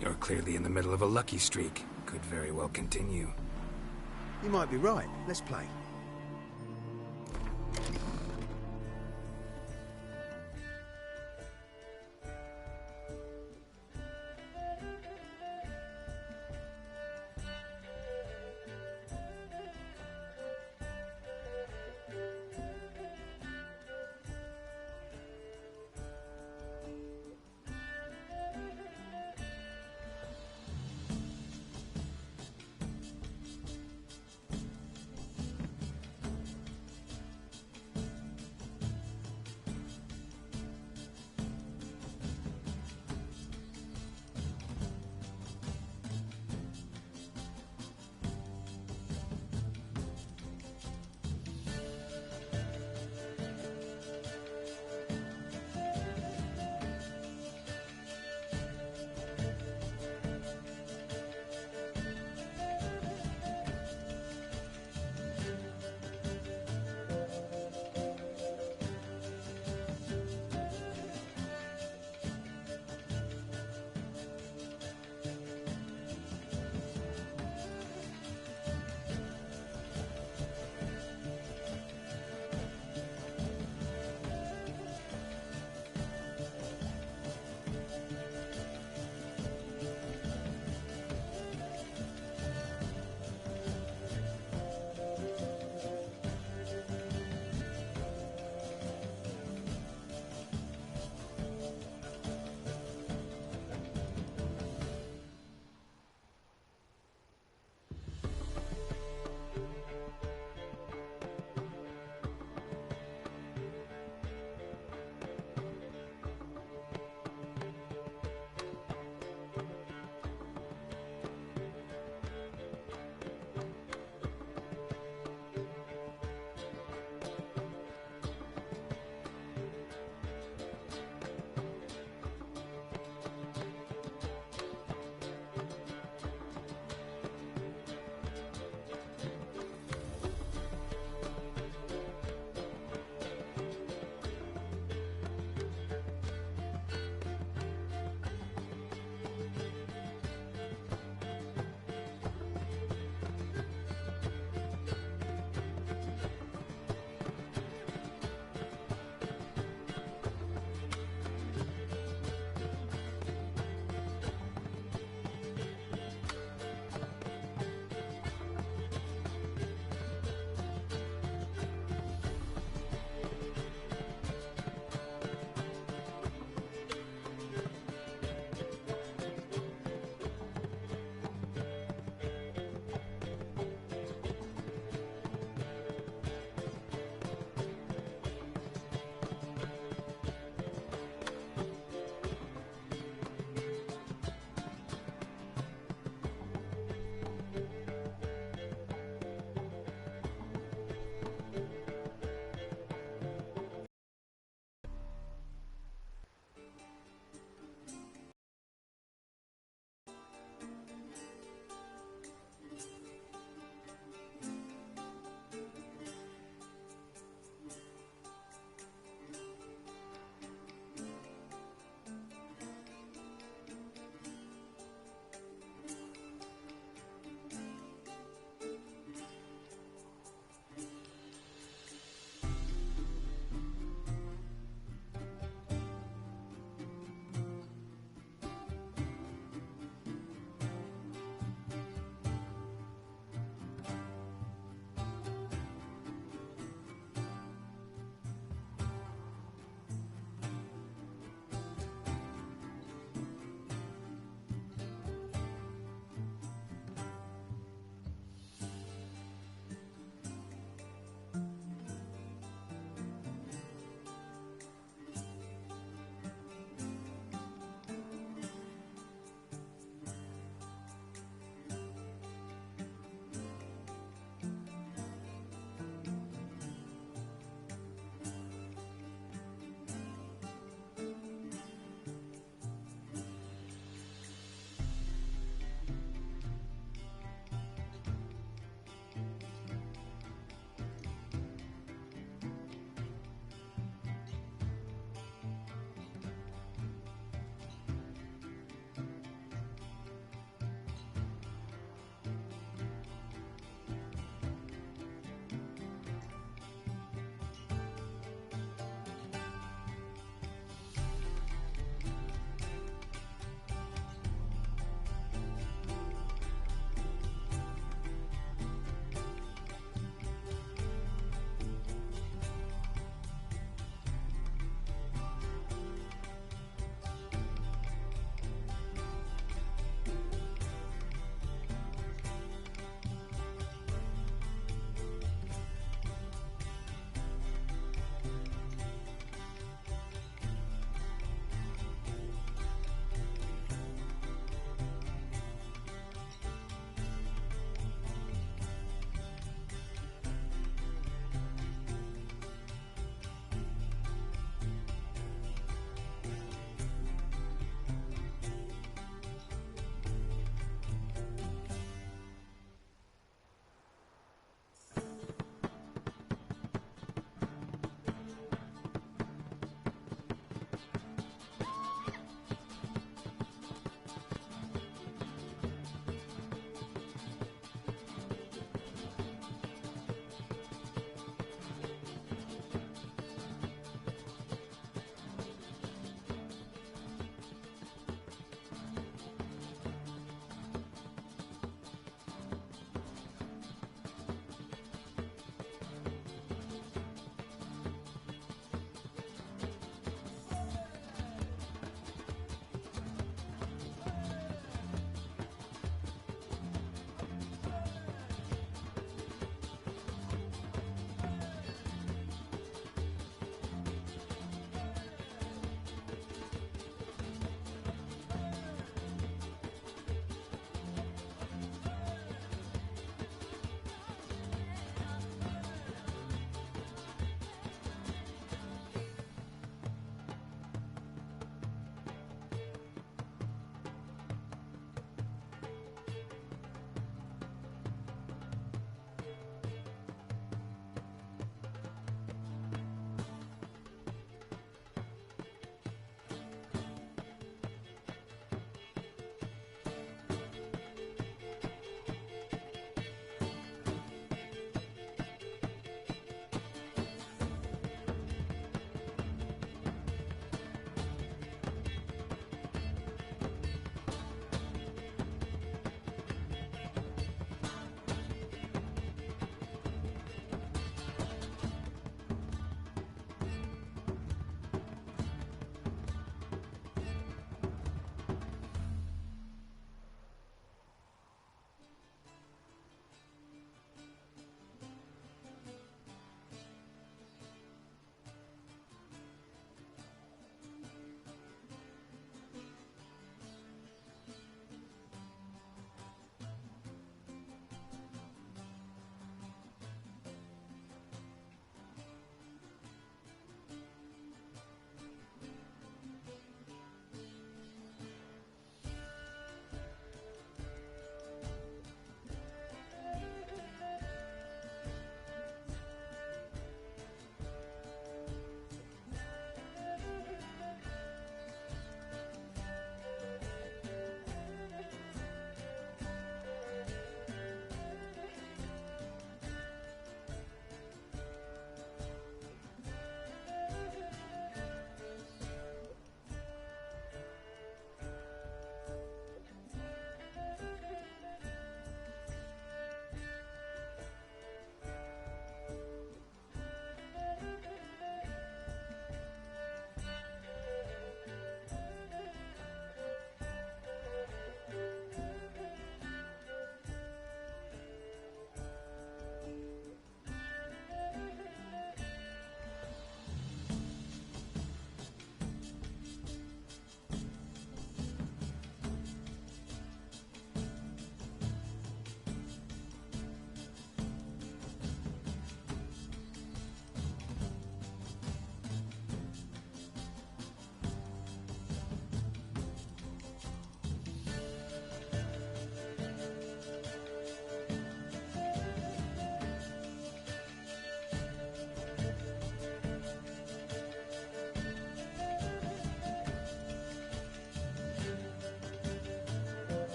You're clearly in the middle of a lucky streak. Could very well continue. You might be right. Let's play.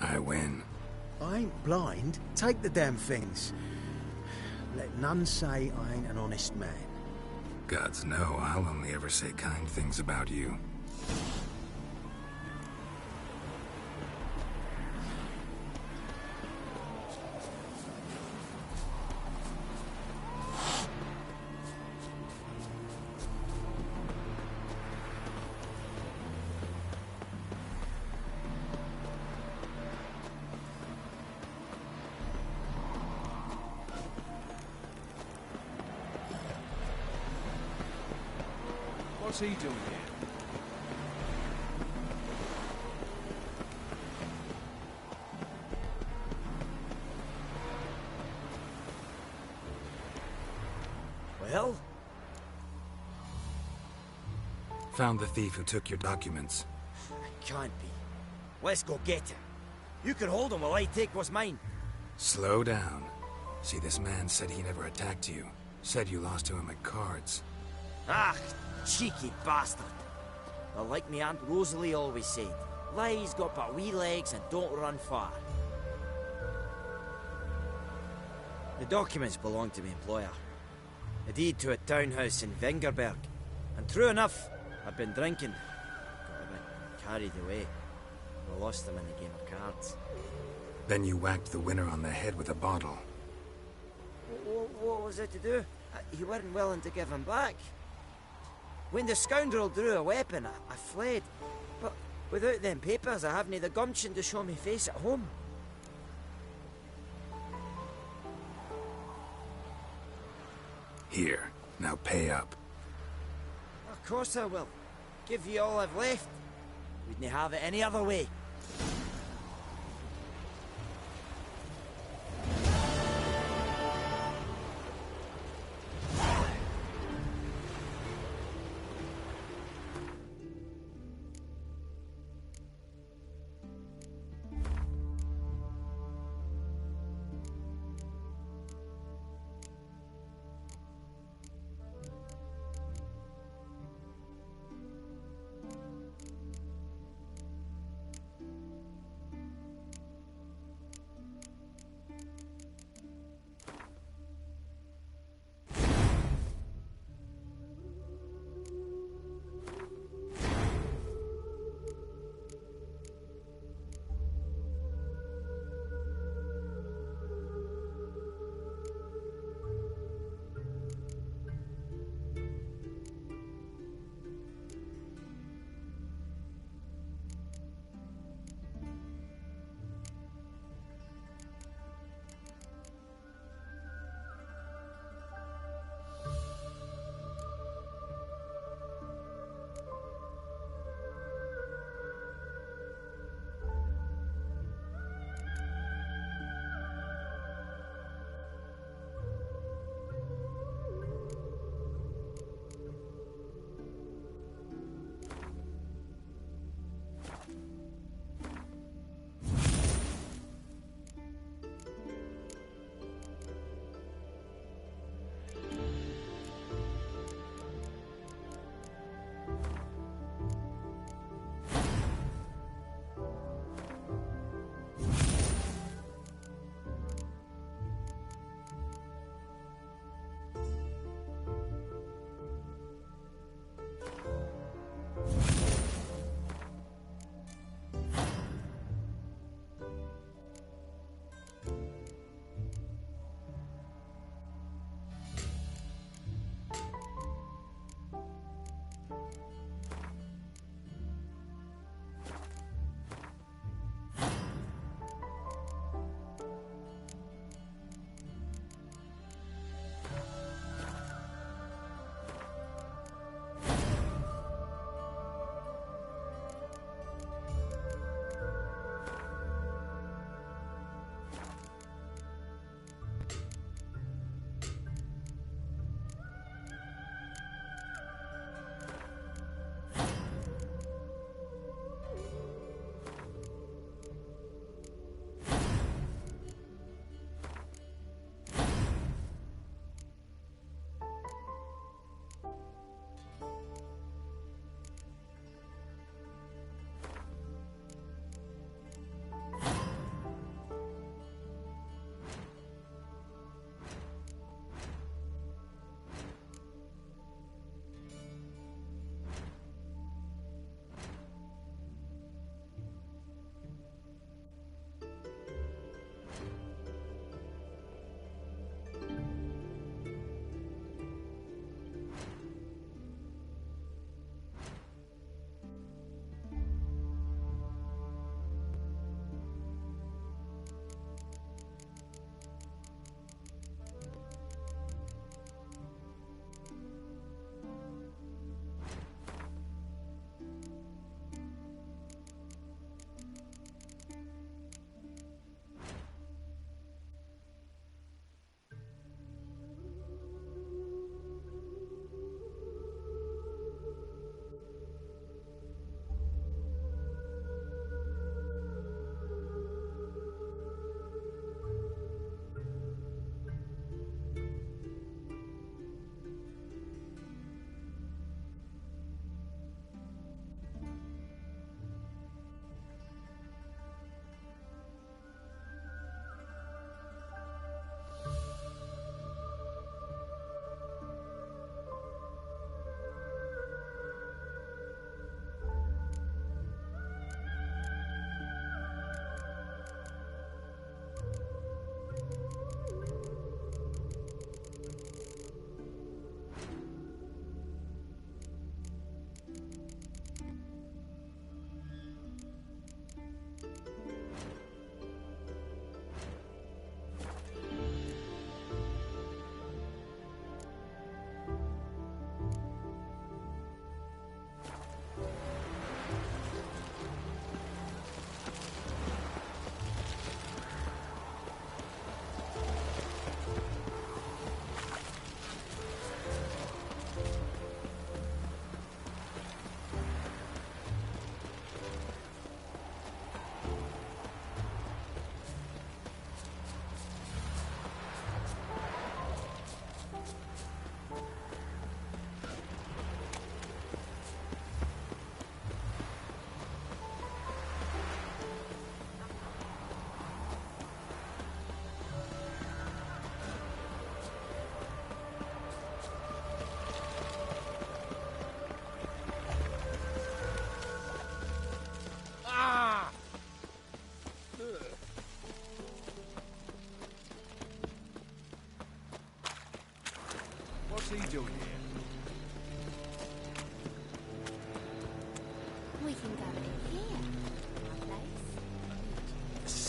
I win. I ain't blind. Take the damn things. Let none say I ain't an honest man. Gods know I'll only ever say kind things about you. What's he doing here? Well? Found the thief who took your documents. Can't be. Let's go get him. You can hold him while I take what's mine. Slow down. See, this man said he never attacked you. Said you lost to him at cards. Ah, cheeky bastard. Well, like me Aunt Rosalie always said, lies got but wee legs and don't run far. The documents belong to my employer. A deed to a townhouse in Vengerberg. And true enough, I'd been drinking. Got a bit carried away. I lost them in a game of cards. Then you whacked the winner on the head with a bottle. What was it to do? You weren't willing to give him back. When the scoundrel drew a weapon, I fled. But without them papers, I haven't the gumption to show me face at home. Here, now pay up. Of course I will. Give you all I've left. Wouldn't have it any other way.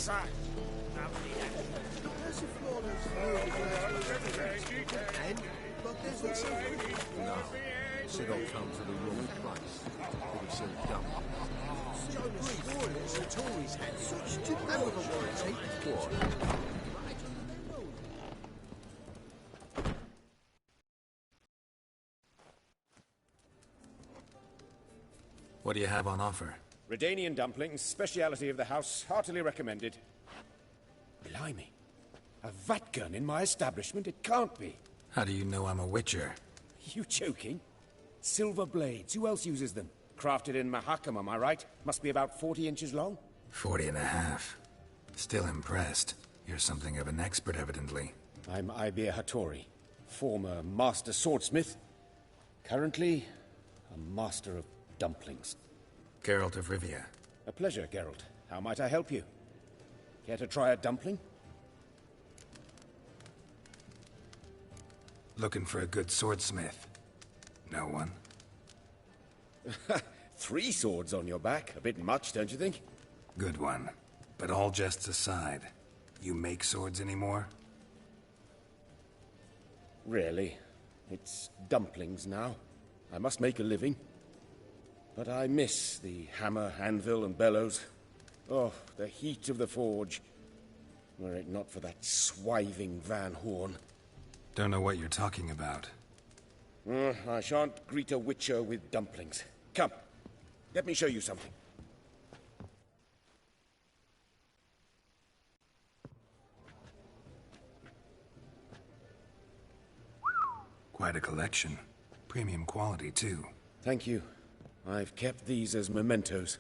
side. There's a flawless but there's also... No. Said I'll come to the wrong place. Could have said dumb. Jonas Warless and Tories had such typical warranty. What? What do you have on offer? Redanian dumplings, speciality of the house, heartily recommended. Blimey. A vat gun in my establishment? It can't be. How do you know I'm a witcher? You joking? Silver blades. Who else uses them? Crafted in Mahakam, am I right? Must be about 40 inches long? 40 and a half. Still impressed. You're something of an expert, evidently. I'm Ibir Hattori, former master swordsmith. Currently, a master of dumplings. Geralt of Rivia. A pleasure, Geralt. How might I help you? Care to try a dumpling? Looking for a good swordsmith. No one? 3 swords on your back. A bit much, don't you think? Good one. But all jests aside, you make swords anymore? Really. It's dumplings now. I must make a living. But I miss the hammer, anvil, and bellows. Oh, the heat of the forge. Were it not for that swiving Van Horn. Don't know what you're talking about. I shan't greet a witcher with dumplings. Come, let me show you something. Quite a collection. Premium quality, too. Thank you. I've kept these as mementos.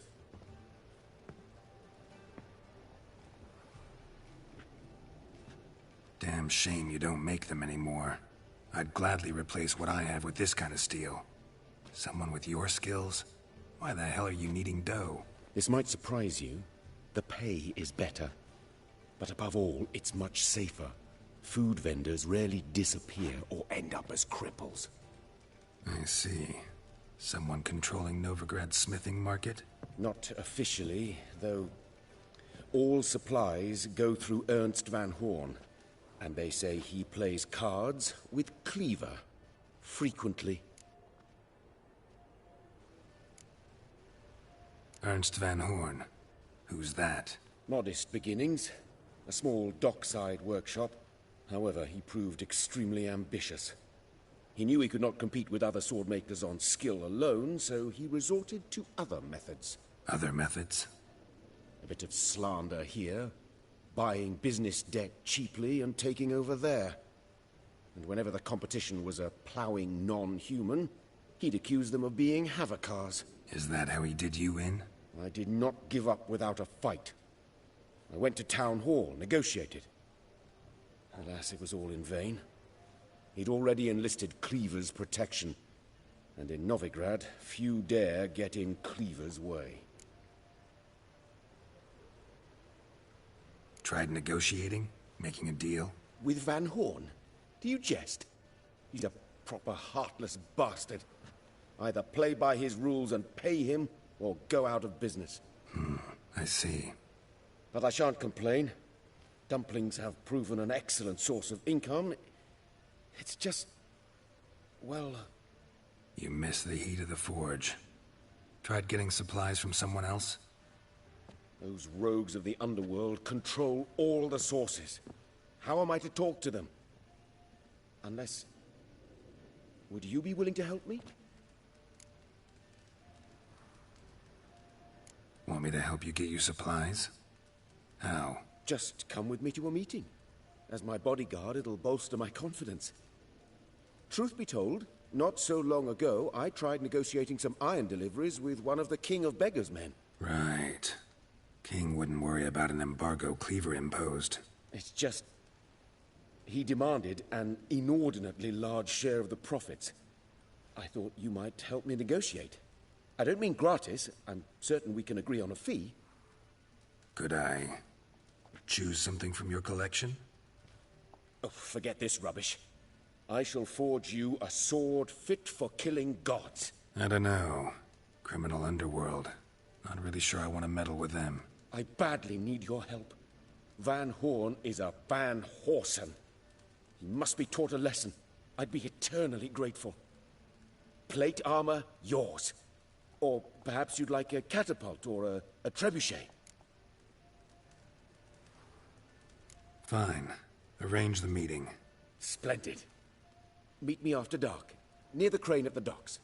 Damn shame you don't make them anymore. I'd gladly replace what I have with this kind of steel. Someone with your skills? Why the hell are you needing dough? This might surprise you. The pay is better. But above all, it's much safer. Food vendors rarely disappear or end up as cripples. I see. Someone controlling Novigrad's smithing market? Not officially, though all supplies go through Ernst Van Horn. And they say he plays cards with Cleaver. Frequently. Ernst Van Horn. Who's that? Modest beginnings. A small dockside workshop. However, he proved extremely ambitious. He knew he could not compete with other swordmakers on skill alone, so he resorted to other methods. Other methods? A bit of slander here, buying business debt cheaply and taking over there. And whenever the competition was a ploughing non-human, he'd accuse them of being Havocars. Is that how he did you in? I did not give up without a fight. I went to Town Hall, negotiated. Alas, it was all in vain. He'd already enlisted Cleaver's protection, and in Novigrad, few dare get in Cleaver's way. Tried negotiating? Making a deal? With Van Horn? Do you jest? He's a proper heartless bastard. Either play by his rules and pay him, or go out of business. I see. But I shan't complain. Dumplings have proven an excellent source of income. It's just... well... You miss the heat of the forge. Tried getting supplies from someone else? Those rogues of the underworld control all the sources. How am I to talk to them? Unless... would you be willing to help me? Want me to help you get you supplies? How? Just come with me to a meeting. As my bodyguard, it'll bolster my confidence. Truth be told, not so long ago, I tried negotiating some iron deliveries with one of the King of Beggars' men. Right. King wouldn't worry about an embargo Cleaver imposed. It's just... he demanded an inordinately large share of the profits. I thought you might help me negotiate. I don't mean gratis. I'm certain we can agree on a fee. Could I choose something from your collection? Oh, forget this rubbish. I shall forge you a sword fit for killing gods. I don't know. Criminal underworld. Not really sure I want to meddle with them. I badly need your help. Van Horn is a Van Horsen. He must be taught a lesson. I'd be eternally grateful. Plate armor, yours. Or perhaps you'd like a catapult or a trebuchet. Fine. Arrange the meeting. Splendid. Meet me after dark, near the crane at the docks.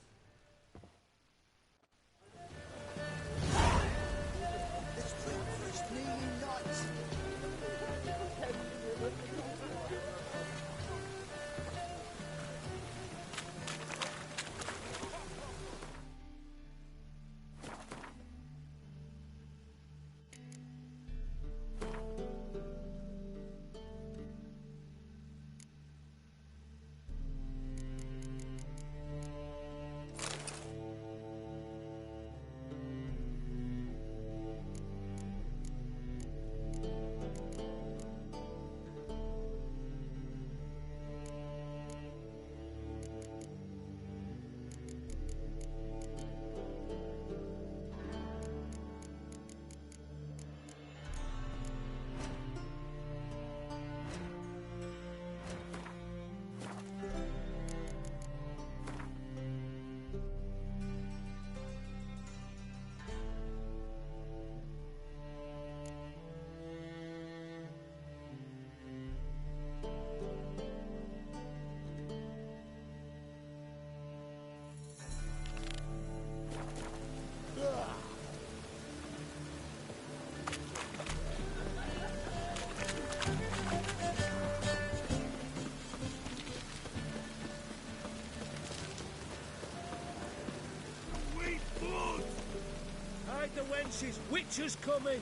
Witcher's coming!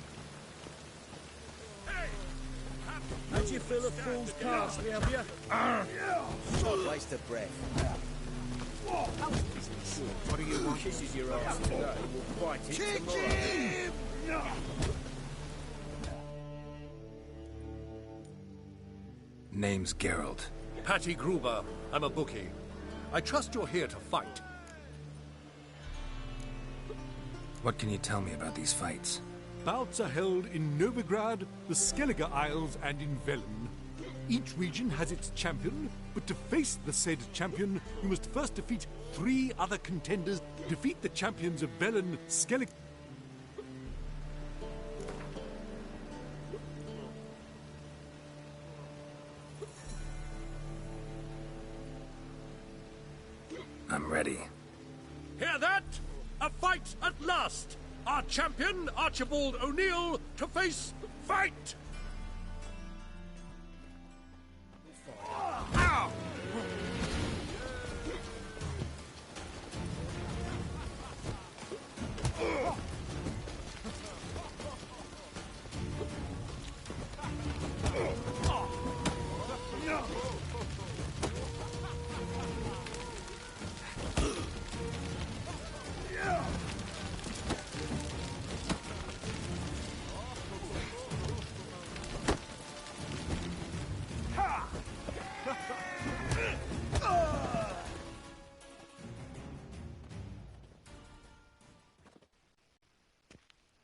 Hey! How'd you fill a fool's parsley, have you? Not waste of breath. What do you want? Kisses your ass today, we'll fight it tomorrow. Name's Geralt. Patty Gruber. I'm a bookie. I trust you're here to fight. What can you tell me about these fights? Bouts are held in Novigrad, the Skellige Isles, and in Velen. Each region has its champion, but to face the said champion, you must first defeat 3 other contenders. Defeat the champions of Velen, Skellige... I'm ready. Hear that? A fight at last! Our champion, Archibald O'Neill, to face... Fight! Ow!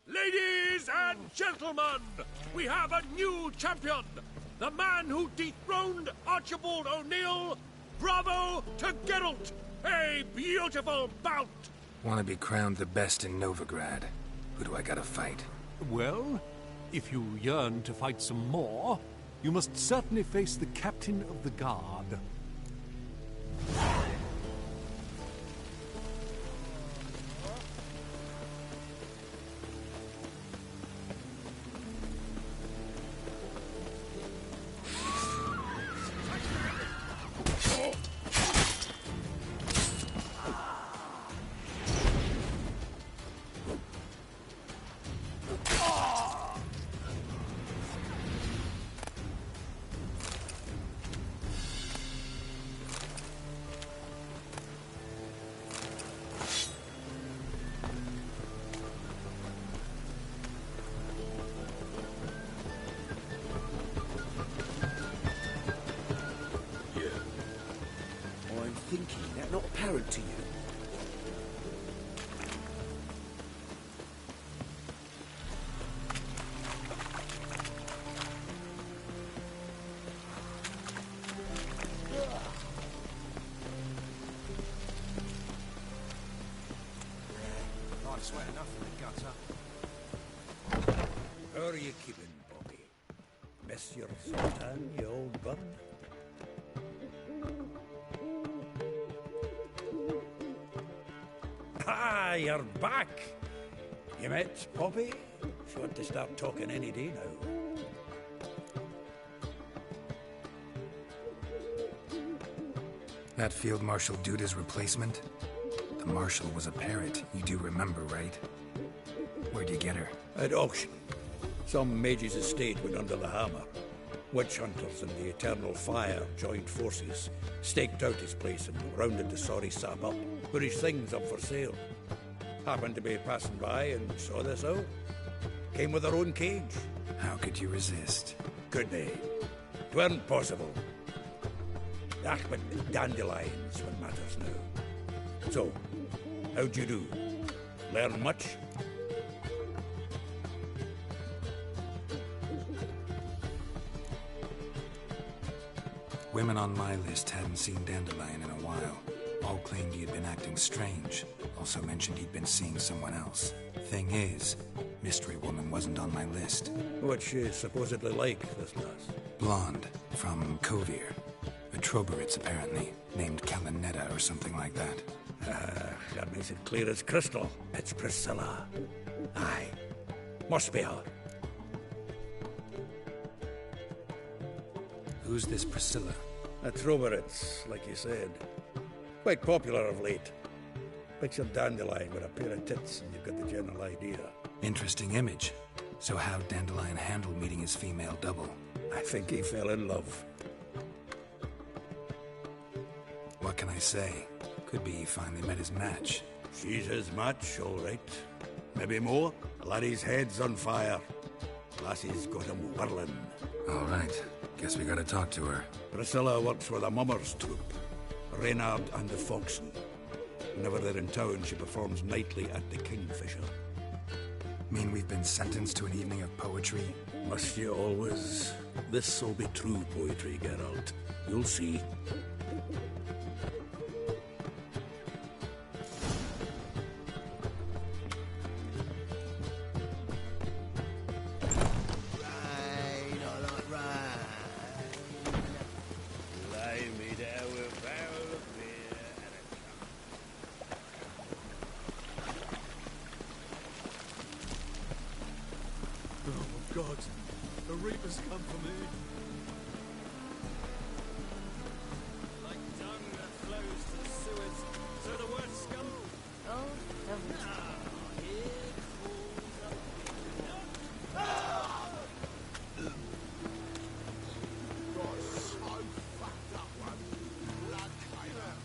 Ladies and gentlemen, we have a new champion! The man who dethroned Archibald O'Neill! Bravo to Geralt! A beautiful bout! Want to be crowned the best in Novigrad? Who do I gotta fight? Well, if you yearn to fight some more, you must certainly face the captain of the guard. Thinking that not apparent to you? Wet enough in the gutter. How are you keeping, Bobby? Miss your sultan, you old bud? Ah, you're back! You met Poppy? She want to start talking any day now. That Field Marshal Duda's replacement? The Marshal was a parrot, you do remember, right? Where'd you get her? At auction. Some mage's estate went under the hammer. Witch hunters and the Eternal Fire joined forces, staked out his place and rounded the sorry sap up, put his things up for sale. Happened to be passing by and saw this out. Came with her own cage. How could you resist? Could they? 'Tweren't possible. Ah, but dandelions what matters now. So, how'd you do? Learn much? Women on my list hadn't seen Dandelion in a while. All claimed he had been acting strange. Also mentioned he'd been seeing someone else. Thing is, Mystery Woman wasn't on my list. What's she supposedly like, this lass? Blonde, from Kovir. A Troberitz, apparently, named Kalinetta or something like that. That makes it clear as crystal. It's Priscilla. Aye. Must be her. Who's this Priscilla? A Troberitz, like you said. Quite popular of late. Picture Dandelion with a pair of tits and you've got the general idea. Interesting image. So how'd Dandelion handle meeting his female double? I think he fell in love. What can I say? Could be he finally met his match. She's his match, all right. Maybe more. Laddie's head's on fire. Lassie's got him whirling. All right. Guess we gotta talk to her. Priscilla works for the Mummers troupe. Reynard and the Foxen. Whenever they're in town, she performs nightly at the Kingfisher. Mean we've been sentenced to an evening of poetry? Must you always? This'll be true poetry, Geralt. You'll see. God, the Reapers come for me. Like dung that flows to the sewers, so the word scum. Oh, don't. Here falls Got so fucked up once. Blood came out.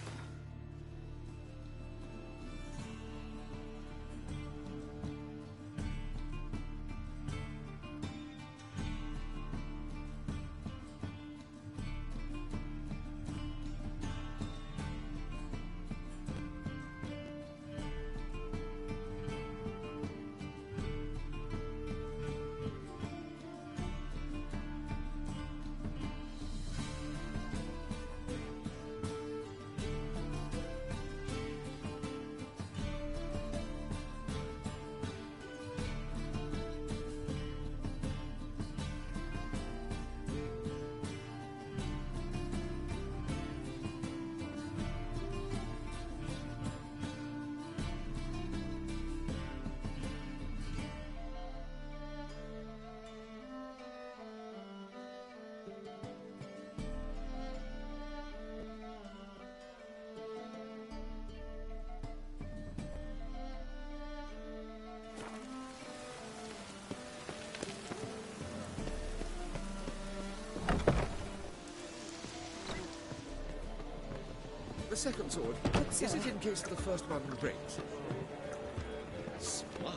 The second sword, is it in case the first one breaks? Smart.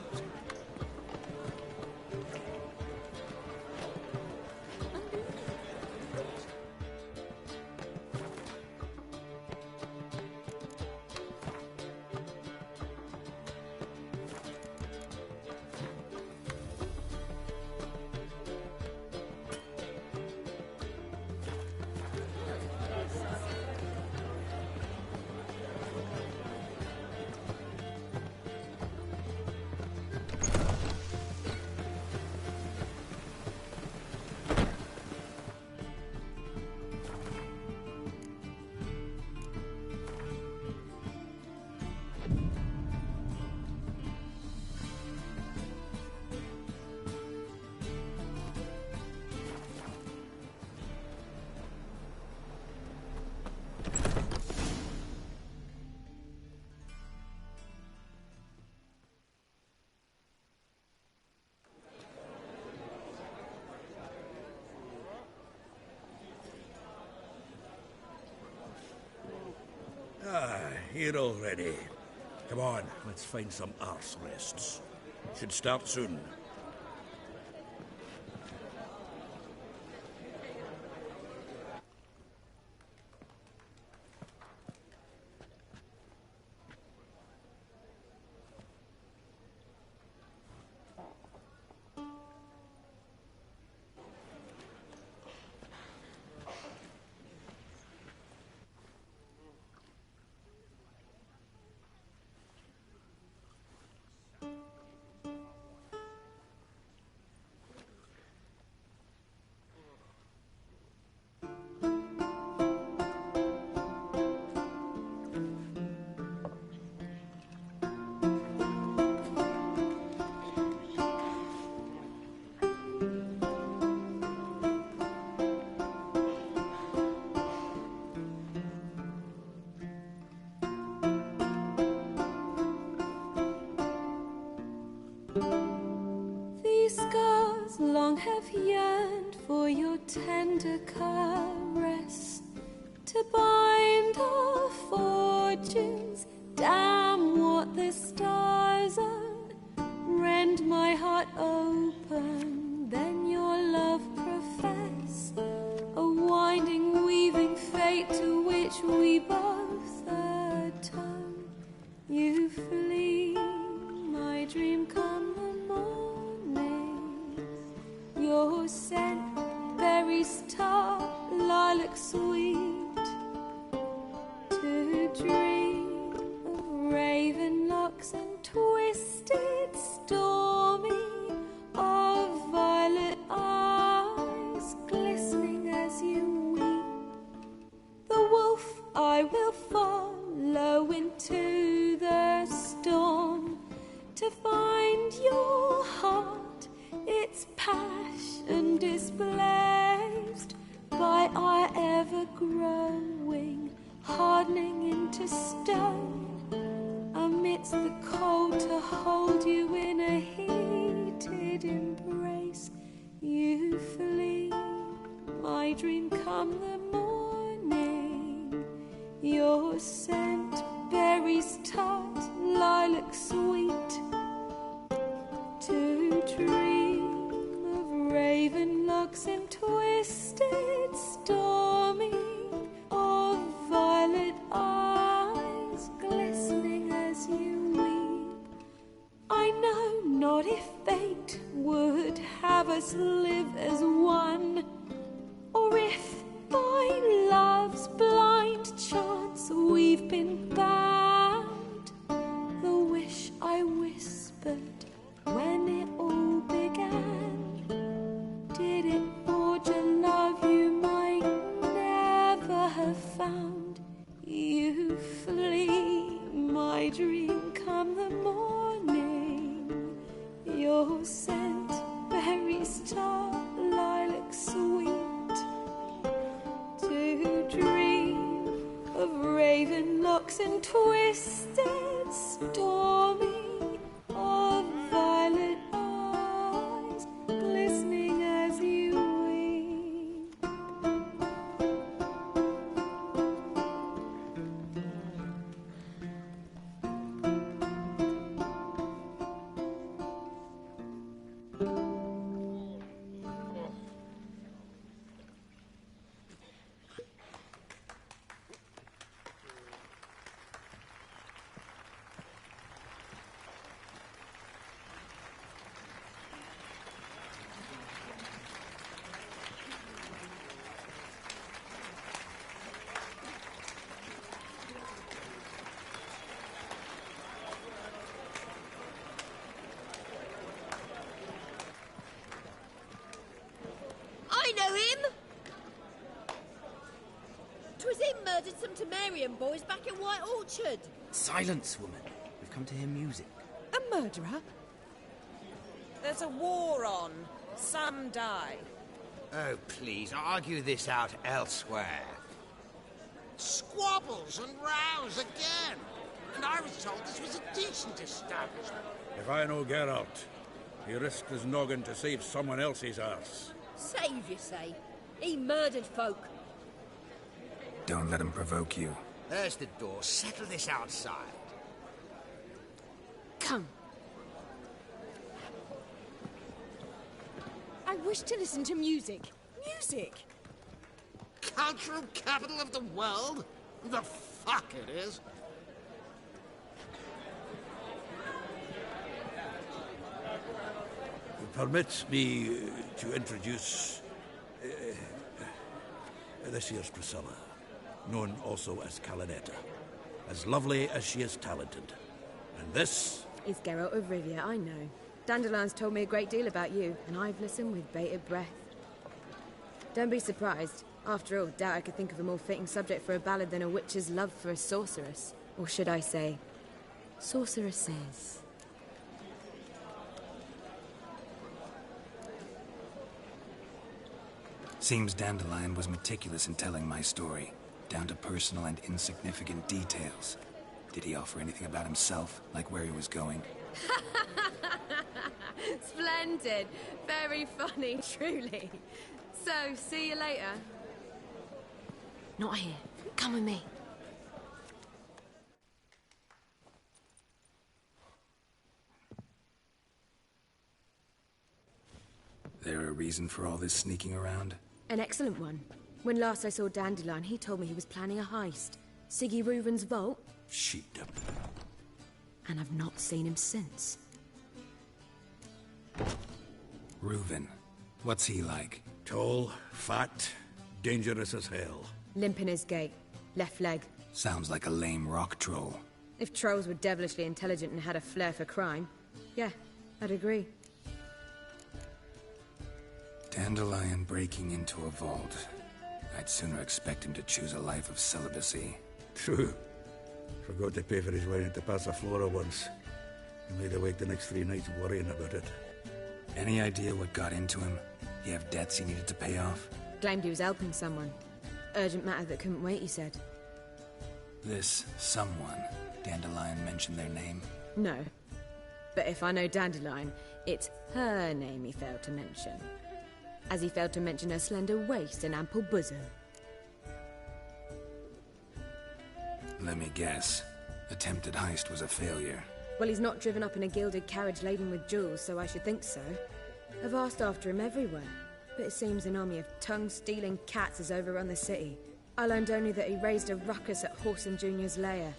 here already. Come on, let's find some arse rests. Should start soon. These scars long have yearned for your tender caress, to bind our fortunes. Damn what the stars are. Rend my heart open, then your love profess, a winding, weaving fate to which we both atone. You flee, my dream come the morning. Your scent, berries tart, lilac sweet, to dream of raven locks and twisted, stormy, of violet eyes glistening as you weep. The wolf I will follow into the storm, to find your heart, its passion displaced by our ever-growing, hardening into stone. Amidst the cold, to hold you in a heated embrace. You flee, my dream come the morning. Your scent, berries tart, lilac sweet, to dream of raven locks and twisted, stormy, of violet eyes glistening as you weep. I know not if fate would have us live as one, or if by love's blind chance we've been bound. The wish I whispered when it all began, did it forge a love you might never have found? You flee, my dream come the morning. Your scent, berries tart, lilac sweet, to dream of raven locks and twisted, stormy, of violet eyes glistening as you weep. I know him! 'Twas him murdered some Temerian boys back in White Orchard. Silence, woman. We've come to hear music. A murderer? There's a war on. Some die. Oh, please, argue this out elsewhere. Squabbles and rows again. And I was told this was a decent establishment. If I know Geralt, he risked his noggin to save someone else's arse. Save, you say? He murdered folk. Don't let him provoke you. There's the door. Settle this outside. Come. I wish to listen to music. Music! Cultural capital of the world? The fuck it is. Permit me to introduce this here's Priscilla, known also as Calinetta. As lovely as she is talented. And this is Geralt of Rivia, I know. Dandelion's told me a great deal about you, and I've listened with bated breath. Don't be surprised. After all, doubt I could think of a more fitting subject for a ballad than a witch's love for a sorceress. Or should I say, sorceresses. Seems Dandelion was meticulous in telling my story, down to personal and insignificant details. Did he offer anything about himself, like where he was going? Splendid. Very funny, truly. So, see you later. Not here. Come with me. There a reason for all this sneaking around? An excellent one. When last I saw Dandelion, he told me he was planning a heist. Siggy Reuven's vault. sheepdom. And I've not seen him since. Reuven. What's he like? Tall, fat, dangerous as hell. Limp in his gait. Left leg. Sounds like a lame rock troll. If trolls were devilishly intelligent and had a flair for crime, yeah, I'd agree. Dandelion breaking into a vault. I'd sooner expect him to choose a life of celibacy. True. Forgot to pay for his wine at the Passaflora once. He made awake the next 3 nights worrying about it. Any idea what got into him? He have debts he needed to pay off? Claimed he was helping someone. Urgent matter that couldn't wait, he said. This someone, Dandelion mentioned their name? No. But if I know Dandelion, it's her name he failed to mention. As he failed to mention her slender waist and ample bosom. Let me guess. Attempted heist was a failure. Well, he's not driven up in a gilded carriage laden with jewels, so I should think so. I've asked after him everywhere, but it seems an army of tongue-stealing cats has overrun the city. I learned only that he raised a ruckus at Whoreson Jr.'s lair.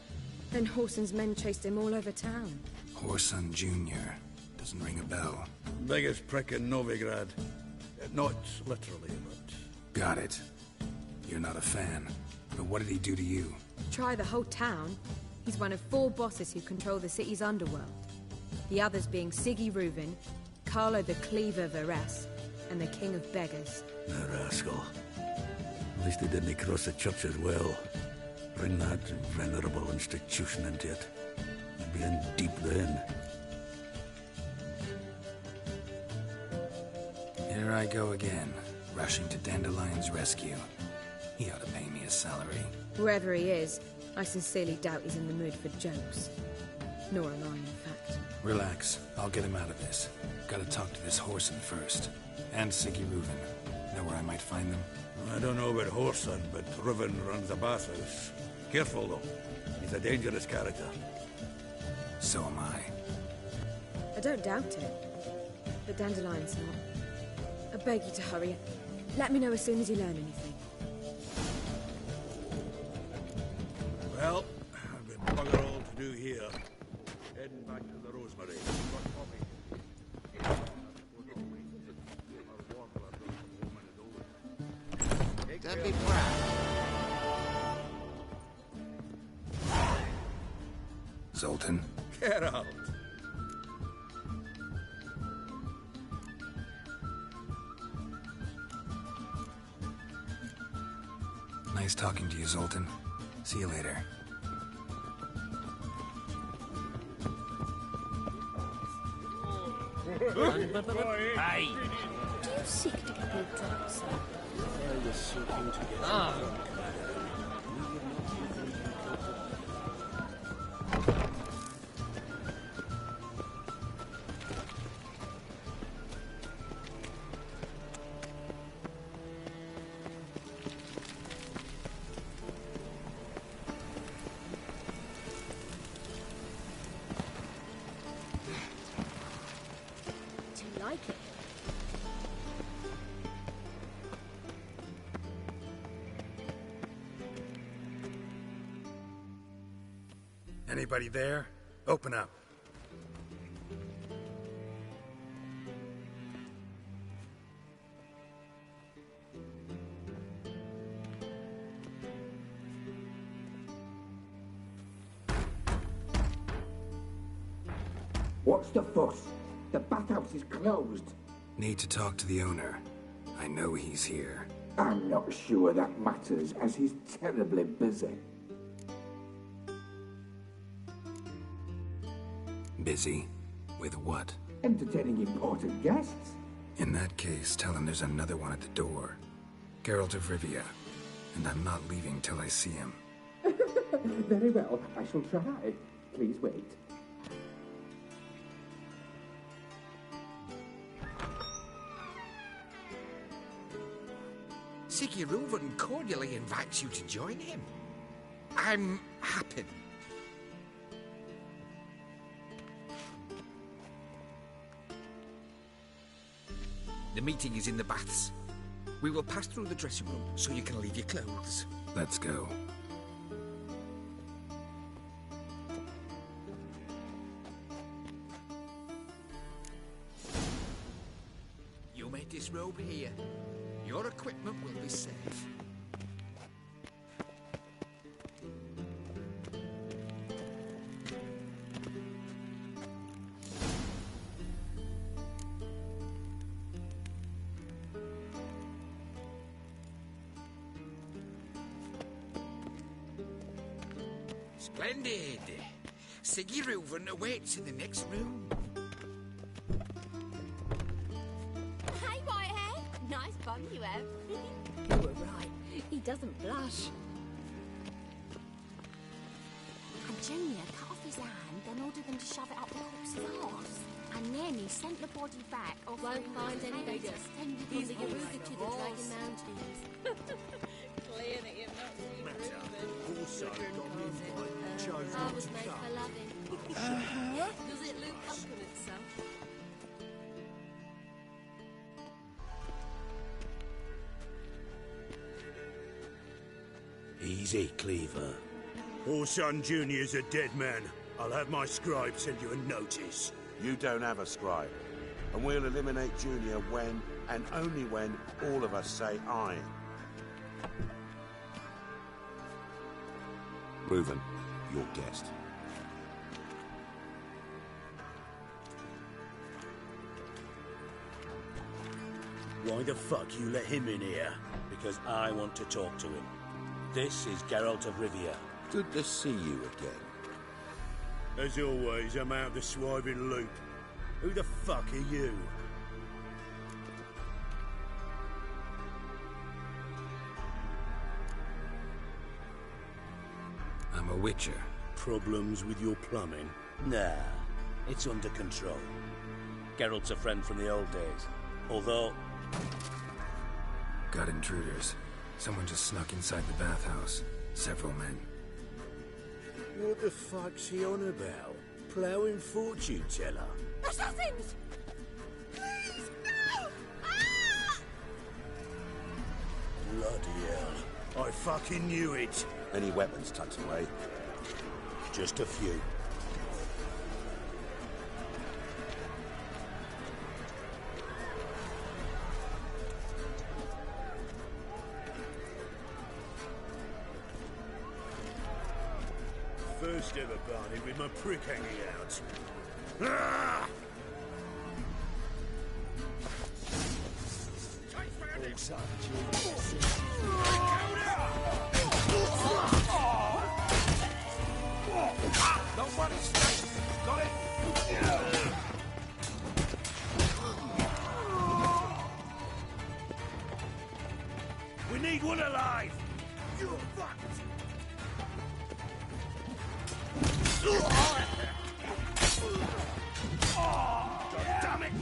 Then Whoreson's men chased him all over town. Whoreson Jr. Doesn't ring a bell. Biggest prick in Novigrad. Not literally, but... Got it. You're not a fan. But what did he do to you? Try the whole town. He's one of 4 bosses who control the city's underworld. The others being Siggy Reuven, Carlo the Cleaver Varese, and the King of Beggars. The rascal. At least he didn't cross the church as well. Bring that venerable institution into it. I'd be in deep then. Here I go again, rushing to Dandelion's rescue. He ought to pay me a salary. Wherever he is, I sincerely doubt he's in the mood for jokes. Nor am I, in fact. Relax. I'll get him out of this. Gotta talk to this Whoreson first. And Siggy Reuven. Know where I might find them? I don't know about Whoreson, but Reuven runs a bathhouse. Careful, though. He's a dangerous character. So am I. I don't doubt it. But Dandelion's not. I beg you to hurry. Let me know as soon as you learn anything. Well, I've got bugger all to do here. Heading back to the Rosemary. Don't be proud. Zoltan? Get out. Nice talking to you, Zoltan. See you later. Hey! Do you seek to get me drunk, sir? Are you seeking to get Ah. Anybody there? Open up. What's the fuss? The bathhouse is closed. Need to talk to the owner. I know he's here. I'm not sure that matters, as he's terribly busy. Busy? With what? Entertaining important guests. In that case, tell him there's another one at the door. Geralt of Rivia. And I'm not leaving till I see him. Very well, I shall try. Please wait. Siggy Reuven cordially invites you to join him. I'm happy. The meeting is in the baths. We will pass through the dressing room so you can leave your clothes. Let's go. You may disrobe here. Your equipment will be safe. Splendid! Siggy Reuven awaits in the next room. Hey, Whitehair! Nice bum you have. You were right. He doesn't blush. And Junior cut off his hand, then ordered them to shove it up the corpse's arse. And then he sent the body back. Won't find any bigger. He's a Yaruga to the Dragon Mountains. Clear that you've not seen Reuven. Also, chose I not was to made come. for loving. Does it look up on itself? Easy, Cleaver. Orson Jr.'s a dead man. I'll have my scribe send you a notice. You don't have a scribe. And we'll eliminate Junior when, and only when, all of us say aye. Reuven, your guest. Why the fuck you let him in here? Because I want to talk to him. This is Geralt of Rivia. Good to see you again. As always, I'm out the swiving loop. Who the fuck are you? I'm a witcher. Problems with your plumbing? Nah, it's under control. Geralt's a friend from the old days. Although... Got intruders. Someone just snuck inside the bathhouse. Several men. What the fuck's he on about? Ploughing fortune teller? Assassins! Please, no! Ah! Bloody hell. I fucking knew it. Any weapons tucked away? Just a few. First ever party with my prick hanging out. Ah! Nobody's safe. Got it? We need one alive! You're fucked! God damn it!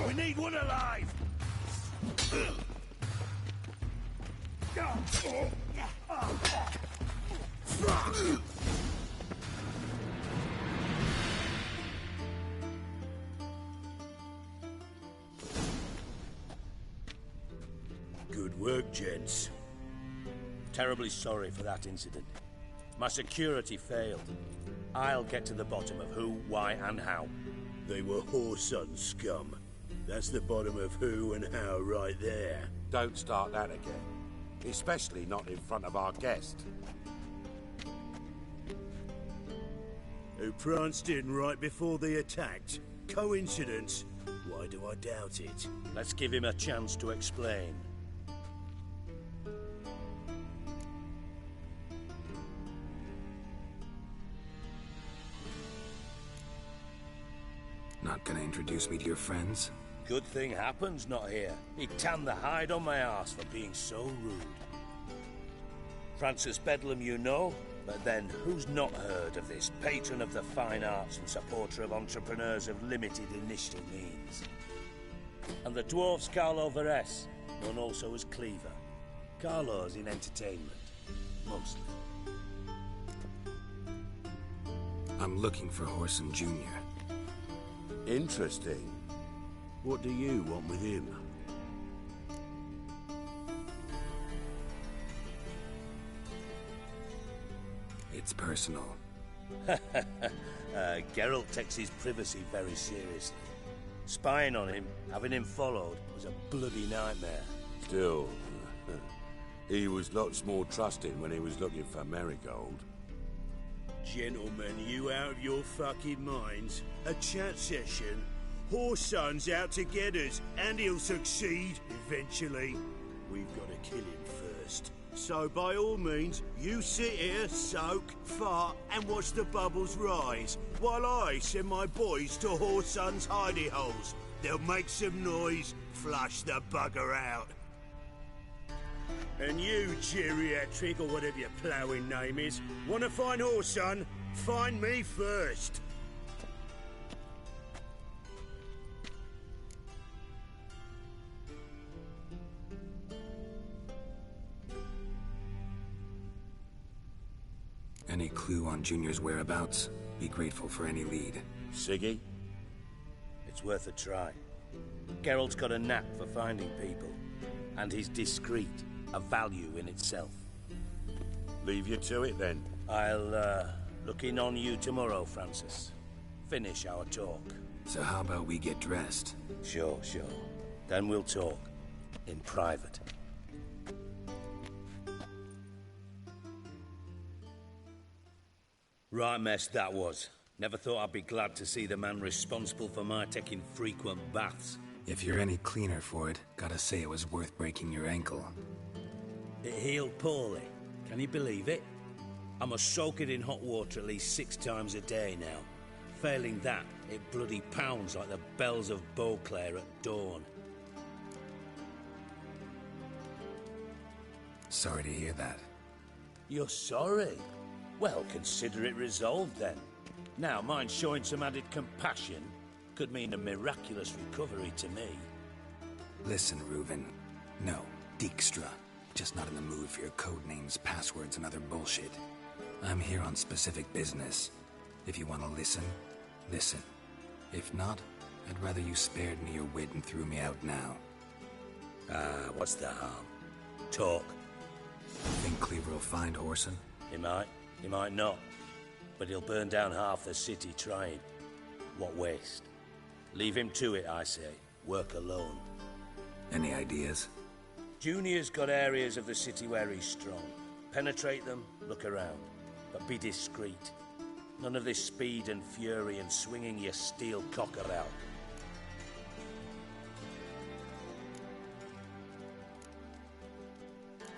We need one alive! Gents. Terribly sorry for that incident. My security failed. I'll get to the bottom of who, why, and how. They were Whoreson scum. That's the bottom of who and how right there. Don't start that again. Especially not in front of our guest. Who pranced in right before they attacked. Coincidence? Why do I doubt it? Let's give him a chance to explain. Not gonna introduce me to your friends? Good thing Happen's not here. He'd tan the hide on my arse for being so rude. Francis Bedlam you know, but then who's not heard of this patron of the fine arts and supporter of entrepreneurs of limited initial means? And the dwarf's Carlo Veres, known also as Cleaver. Carlo's in entertainment, mostly. I'm looking for Whoreson Jr. Interesting. What do you want with him? It's personal. Geralt takes his privacy very seriously. Spying on him, having him followed, was a bloody nightmare. Still, he was lots more trusting when he was looking for Marigold. Gentlemen, you out of your fucking minds? A chat session? Whoreson's out to get us, and he'll succeed, eventually. We've got to kill him first. So by all means, you sit here, soak, fart, and watch the bubbles rise, while I send my boys to Whoreson's hidey holes. They'll make some noise, flush the bugger out. And you, geriatric, or whatever your ploughing name is, want to find Whoreson? Find me first. Any clue on Junior's whereabouts? Be grateful for any lead. Siggy? It's worth a try. Geralt's got a knack for finding people. And he's discreet, a value in itself. Leave you to it, then. I'll, look in on you tomorrow, Francis. Finish our talk. So how about we get dressed? Sure. Then we'll talk. In private. Right mess that was. Never thought I'd be glad to see the man responsible for my taking frequent baths. If you're any cleaner for it, gotta say it was worth breaking your ankle. It healed poorly. Can you believe it? I must soak it in hot water at least 6 times a day now. Failing that, it bloody pounds like the bells of Beauclair at dawn. Sorry to hear that. You're sorry? Well, consider it resolved then. Now, mind showing some added compassion could mean a miraculous recovery to me. Listen, Reuven. No, Dijkstra. Just not in the mood for your code names, passwords, and other bullshit. I'm here on specific business. If you want to listen, listen. If not, I'd rather you spared me your wit and threw me out now. What's the harm? Talk. Think Cleaver will find Whoreson? He might not. But he'll burn down half the city trying. What waste. Leave him to it, I say. Work alone. Any ideas? Junior's got areas of the city where he's strong. Penetrate them, look around. But be discreet. None of this speed and fury and swinging your steel cock about.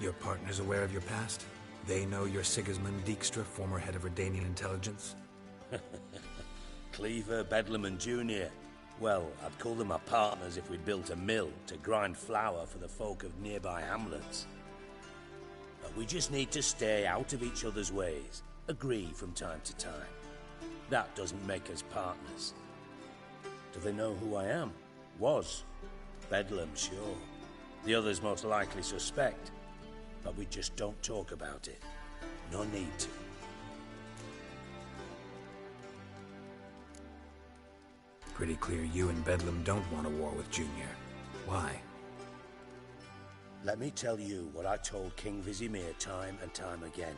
Your partner's aware of your past? They know you're Sigismund Dijkstra, former head of Redanian intelligence? Cleaver, Bedlam and Junior. Well, I'd call them our partners if we'd built a mill to grind flour for the folk of nearby hamlets. But we just need to stay out of each other's ways. Agree from time to time. That doesn't make us partners. Do they know who I am? Was. Bedlam, sure. The others most likely suspect. But we just don't talk about it. No need to. Pretty clear you and Bedlam don't want a war with Junior. Why? Let me tell you what I told King Vizimir time and time again.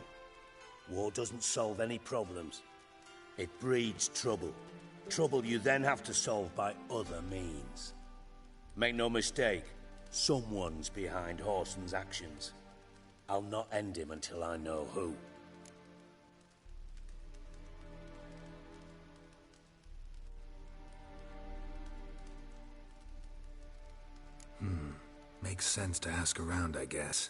War doesn't solve any problems. It breeds trouble. Trouble you then have to solve by other means. Make no mistake, someone's behind Whoreson's actions. I'll not end him until I know who. Makes sense to ask around, I guess.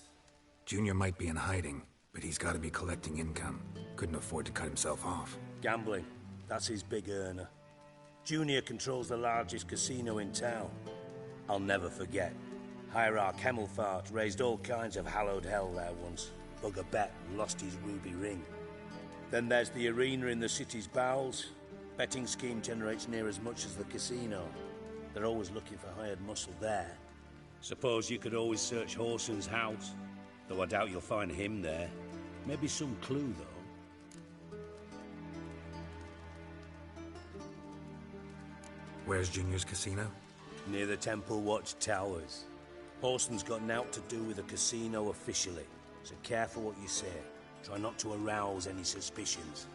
Junior might be in hiding, but he's got to be collecting income. Couldn't afford to cut himself off. Gambling. That's his big earner. Junior controls the largest casino in town. I'll never forget. Hierarch Hemmelfart raised all kinds of hallowed hell there once. Bugger bet and lost his ruby ring. Then there's the arena in the city's bowels. Betting scheme generates near as much as the casino. They're always looking for hired muscle there. Suppose you could always search Whoreson's house. Though I doubt you'll find him there. Maybe some clue, though. Where's Junior's casino? Near the Temple Watch Towers. Whoreson's got nought to do with the casino officially, so careful what you say. Try not to arouse any suspicions.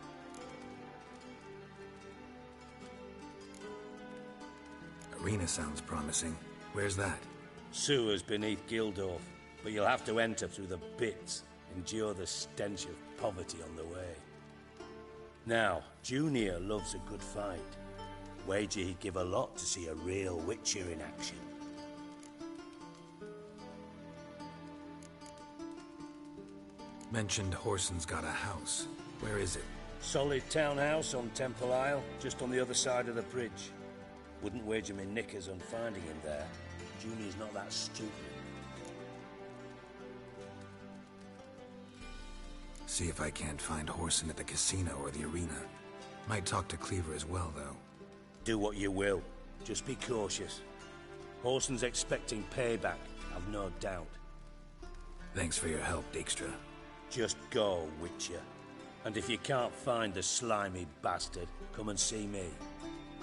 Arena sounds promising. Where's that? Sewers beneath Gildorf, but you'll have to enter through the bits, endure the stench of poverty on the way. Now, Junior loves a good fight. Wager he'd give a lot to see a real Witcher in action. Mentioned Whoreson's got a house. Where is it? Solid townhouse on Temple Isle, just on the other side of the bridge. Wouldn't wager me knickers on finding him there. Junior's not that stupid. See if I can't find Whoreson at the casino or the arena. Might talk to Cleaver as well, though. Do what you will. Just be cautious. Whoreson's expecting payback, I've no doubt. Thanks for your help, Dijkstra. Just go, Witcher. And if you can't find the slimy bastard, come and see me.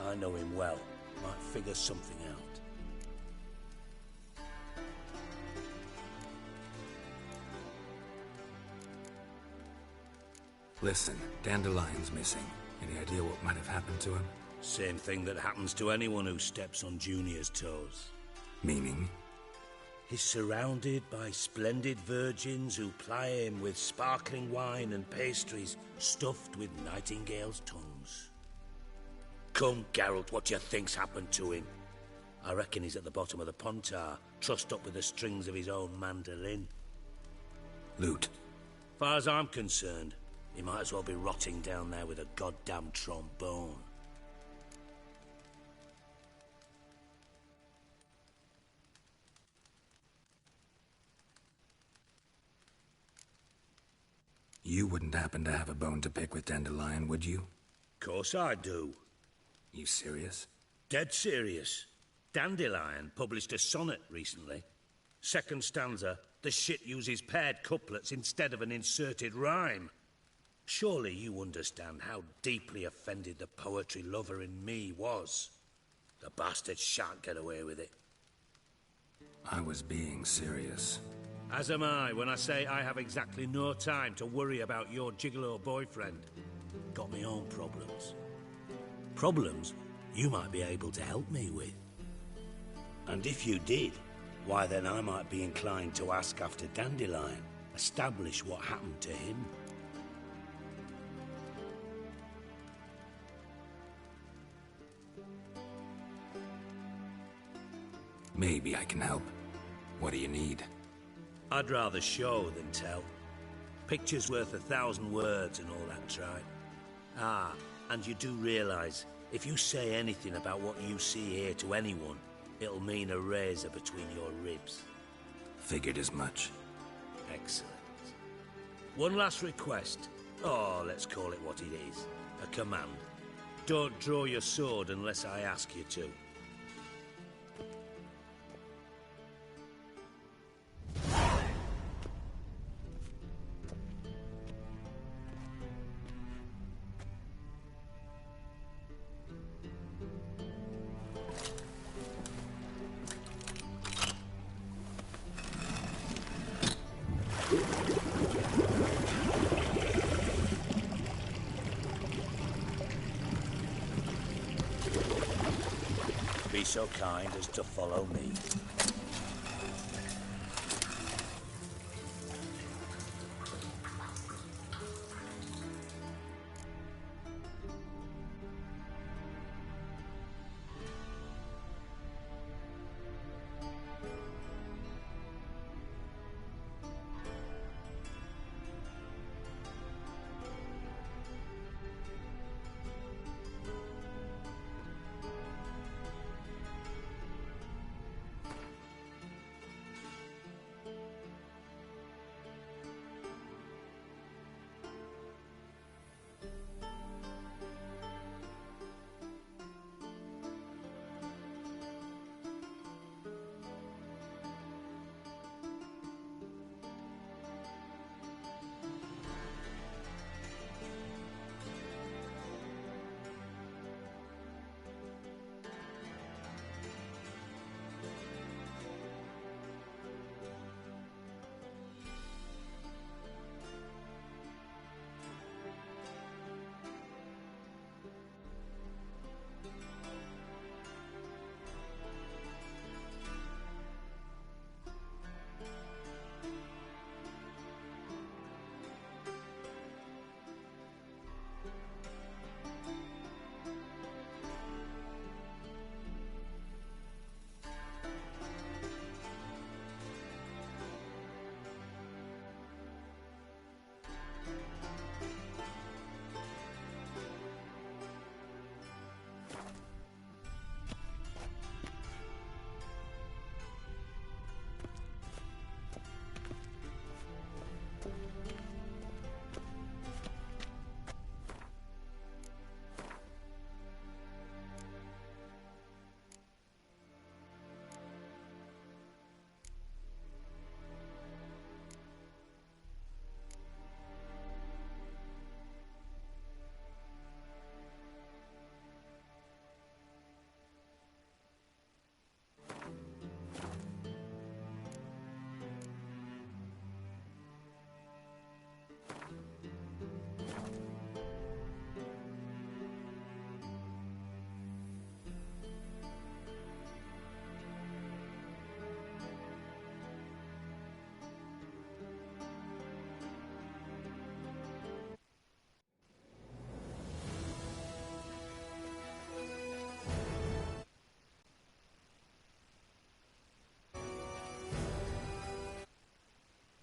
I know him well. Might figure something out. Listen, Dandelion's missing. Any idea what might have happened to him? Same thing that happens to anyone who steps on Junior's toes. Meaning? He's surrounded by splendid virgins who ply him with sparkling wine and pastries stuffed with nightingales' tongues. Come, Geralt, what do you think's happened to him? I reckon he's at the bottom of the Pontar, trussed up with the strings of his own mandolin. Loot. Far as I'm concerned, he might as well be rotting down there with a goddamn trombone. You wouldn't happen to have a bone to pick with Dandelion, would you? Course I do. You serious? Dead serious. Dandelion published a sonnet recently. Second stanza, the shit uses paired couplets instead of an inserted rhyme. Surely you understand how deeply offended the poetry lover in me was. The bastard shan't get away with it. I was being serious. As am I when I say I have exactly no time to worry about your gigolo boyfriend. Got my own problems. Problems you might be able to help me with. And if you did, why then I might be inclined to ask after Dandelion, establish what happened to him. Maybe I can help. What do you need? I'd rather show than tell. Picture's worth 1,000 words and all that tripe. Ah, and you do realize, if you say anything about what you see here to anyone, it'll mean a razor between your ribs. Figured as much. Excellent. One last request. Oh, let's call it what it is. A command. Don't draw your sword unless I ask you to. so kind as to follow me.